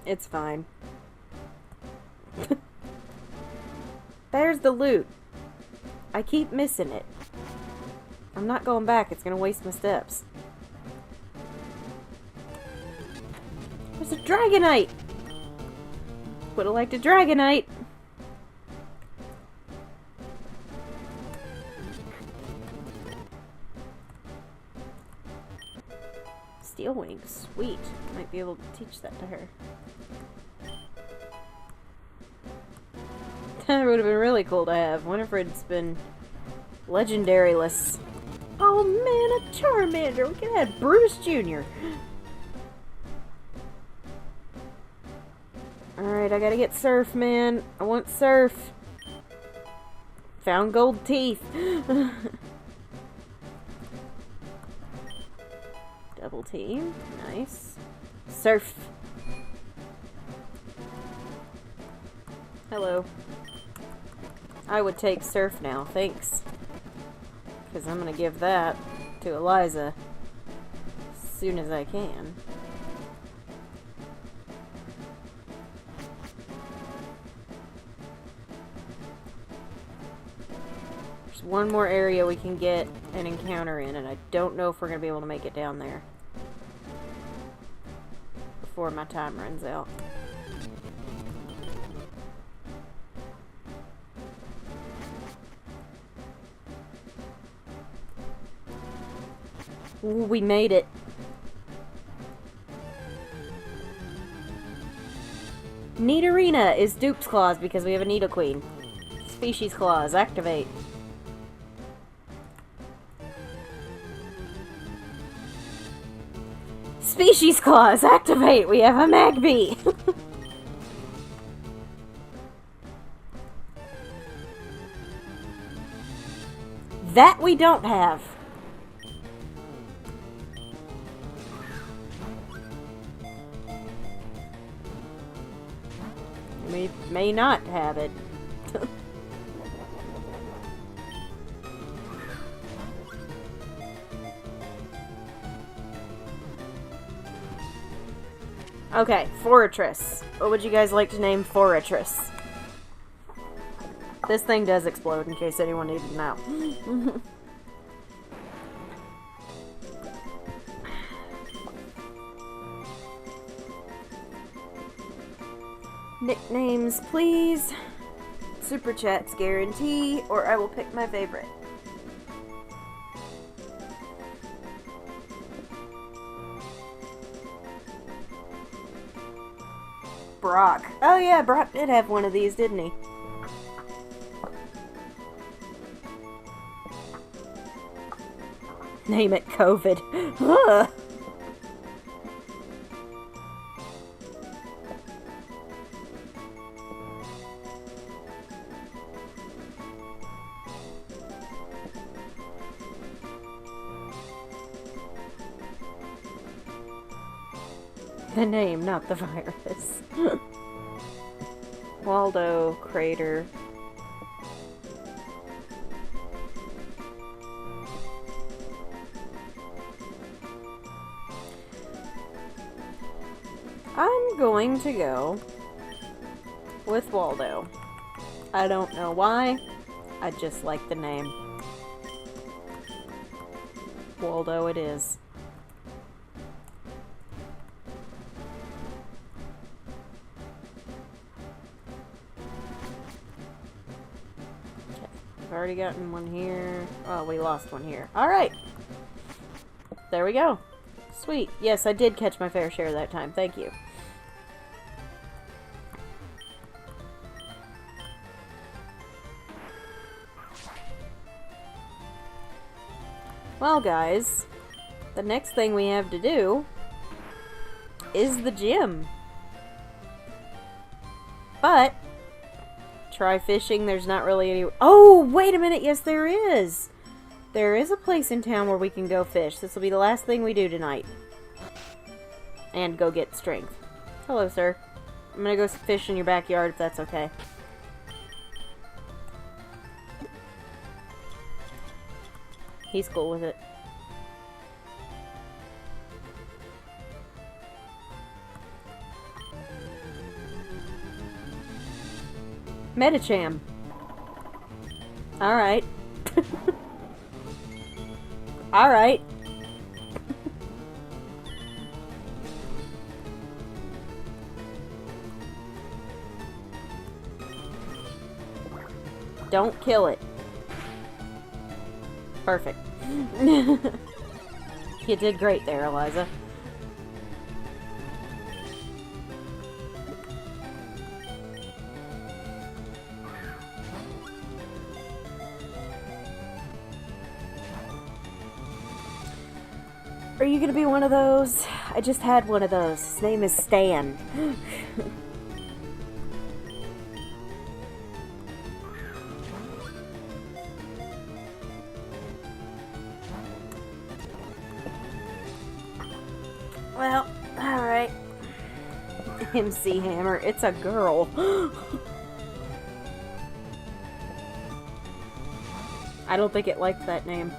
It's fine. There's the loot. I keep missing it. I'm not going back, it's gonna waste my steps. There's a Dragonite! Would've liked a Dragonite. Steel Wings, sweet. Might be able to teach that to her. That would have been really cool to have. Winifred's been legendaryless. Oh man, a Charmander! We could have Bruce Jr. Alright, I gotta get Surf, man. I want Surf. Found gold teeth. Double T. Nice. Surf. Hello. I would take Surf now, thanks. Because I'm gonna give that to Eliza as soon as I can. There's one more area we can get an encounter in, and I don't know if we're gonna be able to make it down there before my time runs out. Ooh, we made it. Nidorina is Dupe's Claws because we have a Nidoqueen. Species Claws, activate. Species Claws, activate! We have a Magby! That we don't have. We may not have it. Okay, Fortress. What would you guys like to name Fortress? This thing does explode, in case anyone needed to know. Nicknames, please. Super Chats guarantee, or I will pick my favorite. Brock. Oh yeah, Brock did have one of these, didn't he? Name it COVID. Ugh. The name, not the virus. Waldo Crater. I'm going to go with Waldo. I don't know why. I just like the name. Waldo it is. I've already gotten one here. Oh, we lost one here. Alright. There we go. Sweet. Yes, I did catch my fair share that time. Thank you. Well, guys, the next thing we have to do is the gym. But try fishing, there's not really any... Oh, wait a minute. Yes, there is. There is a place in town where we can go fish. This will be the last thing we do tonight. And go get strength. Hello, sir. I'm gonna go fish in your backyard if that's okay. He's cool with it. Metacham. Alright. Alright. Don't kill it. Perfect. You did great there, Eliza. Are you gonna be one of those? I just had one of those. His name is Stan. Well, alright. MC Hammer, it's a girl. I don't think it liked that name.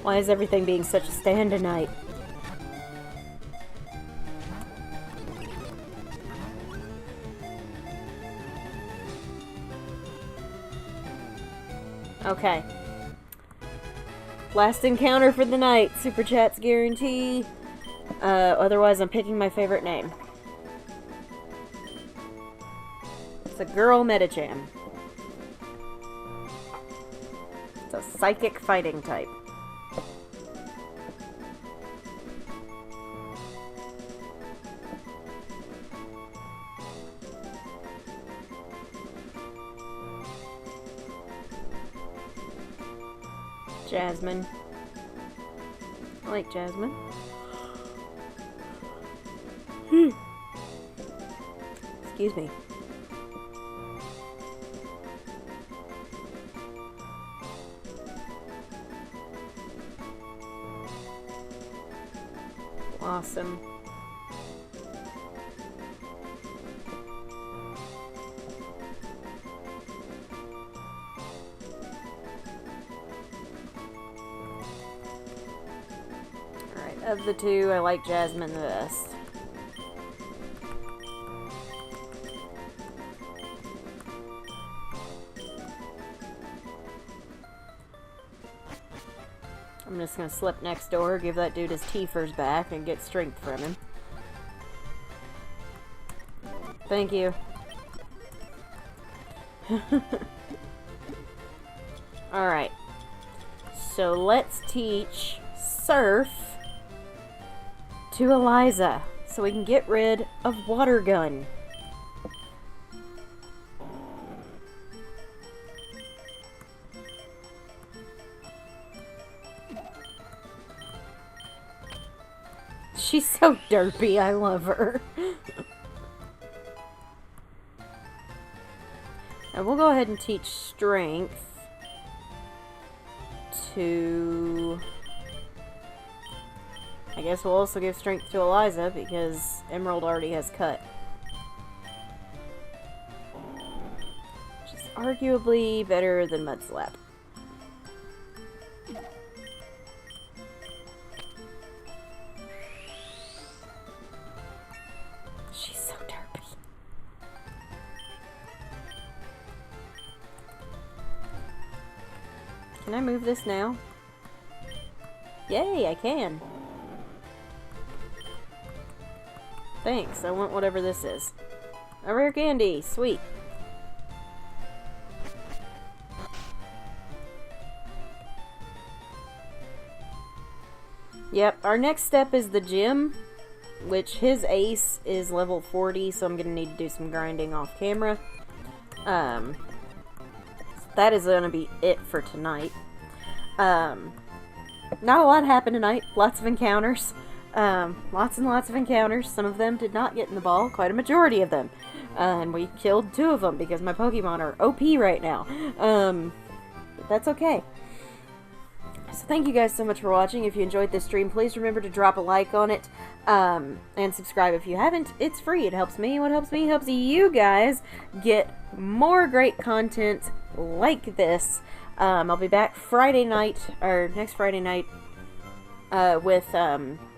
Why is everything being such a stand tonight? Okay. Last encounter for the night. Super Chats guarantee. Otherwise, I'm picking my favorite name. It's a girl Metachan. It's a psychic fighting type. Jasmine. I like Jasmine. Excuse me. Awesome. Of the two, I like Jasmine the best. I'm just gonna slip next door, give that dude his Tiefers back, and get strength from him. Thank you. Alright. So let's teach Surf to Eliza, so we can get rid of Water Gun. She's so derpy, I love her. And we'll go ahead and teach Strength to... I guess we'll also give Strength to Eliza, because Emerald already has Cut. Which is arguably better than Mud Slap. She's so derpy. Can I move this now? Yay, I can! Thanks, I want whatever this is. A rare candy! Sweet! Yep, our next step is the gym, which his ace is level 40, so I'm gonna need to do some grinding off camera. So that is gonna be it for tonight. Not a lot happened tonight. Lots of encounters. Lots and lots of encounters. Some of them did not get in the ball. Quite a majority of them. And we killed 2 of them because my Pokemon are OP right now. But that's okay. So thank you guys so much for watching. If you enjoyed this stream, please remember to drop a like on it. And subscribe if you haven't. It's free. It helps me. What helps me helps you guys get more great content like this. I'll be back Friday night, or next Friday night, with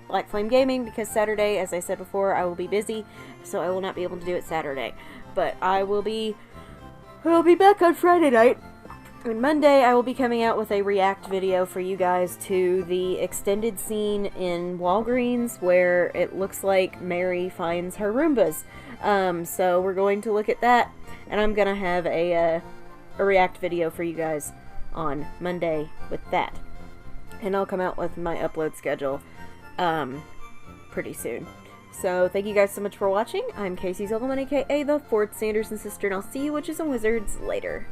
Black Flame Gaming, because Saturday, as I said before, I will be busy, so I will not be able to do it Saturday. But I'll be back on Friday night. And Monday, I will be coming out with a react video for you guys to the extended scene in Walgreens where it looks like Mary finds her Roombas. So we're going to look at that, and I'm gonna have a react video for you guys on Monday with that. And I'll come out with my upload schedule pretty soon. So thank you guys so much for watching. I'm Casey Zolman, aka the 4th Sanderson sister, and I'll see you witches and wizards later.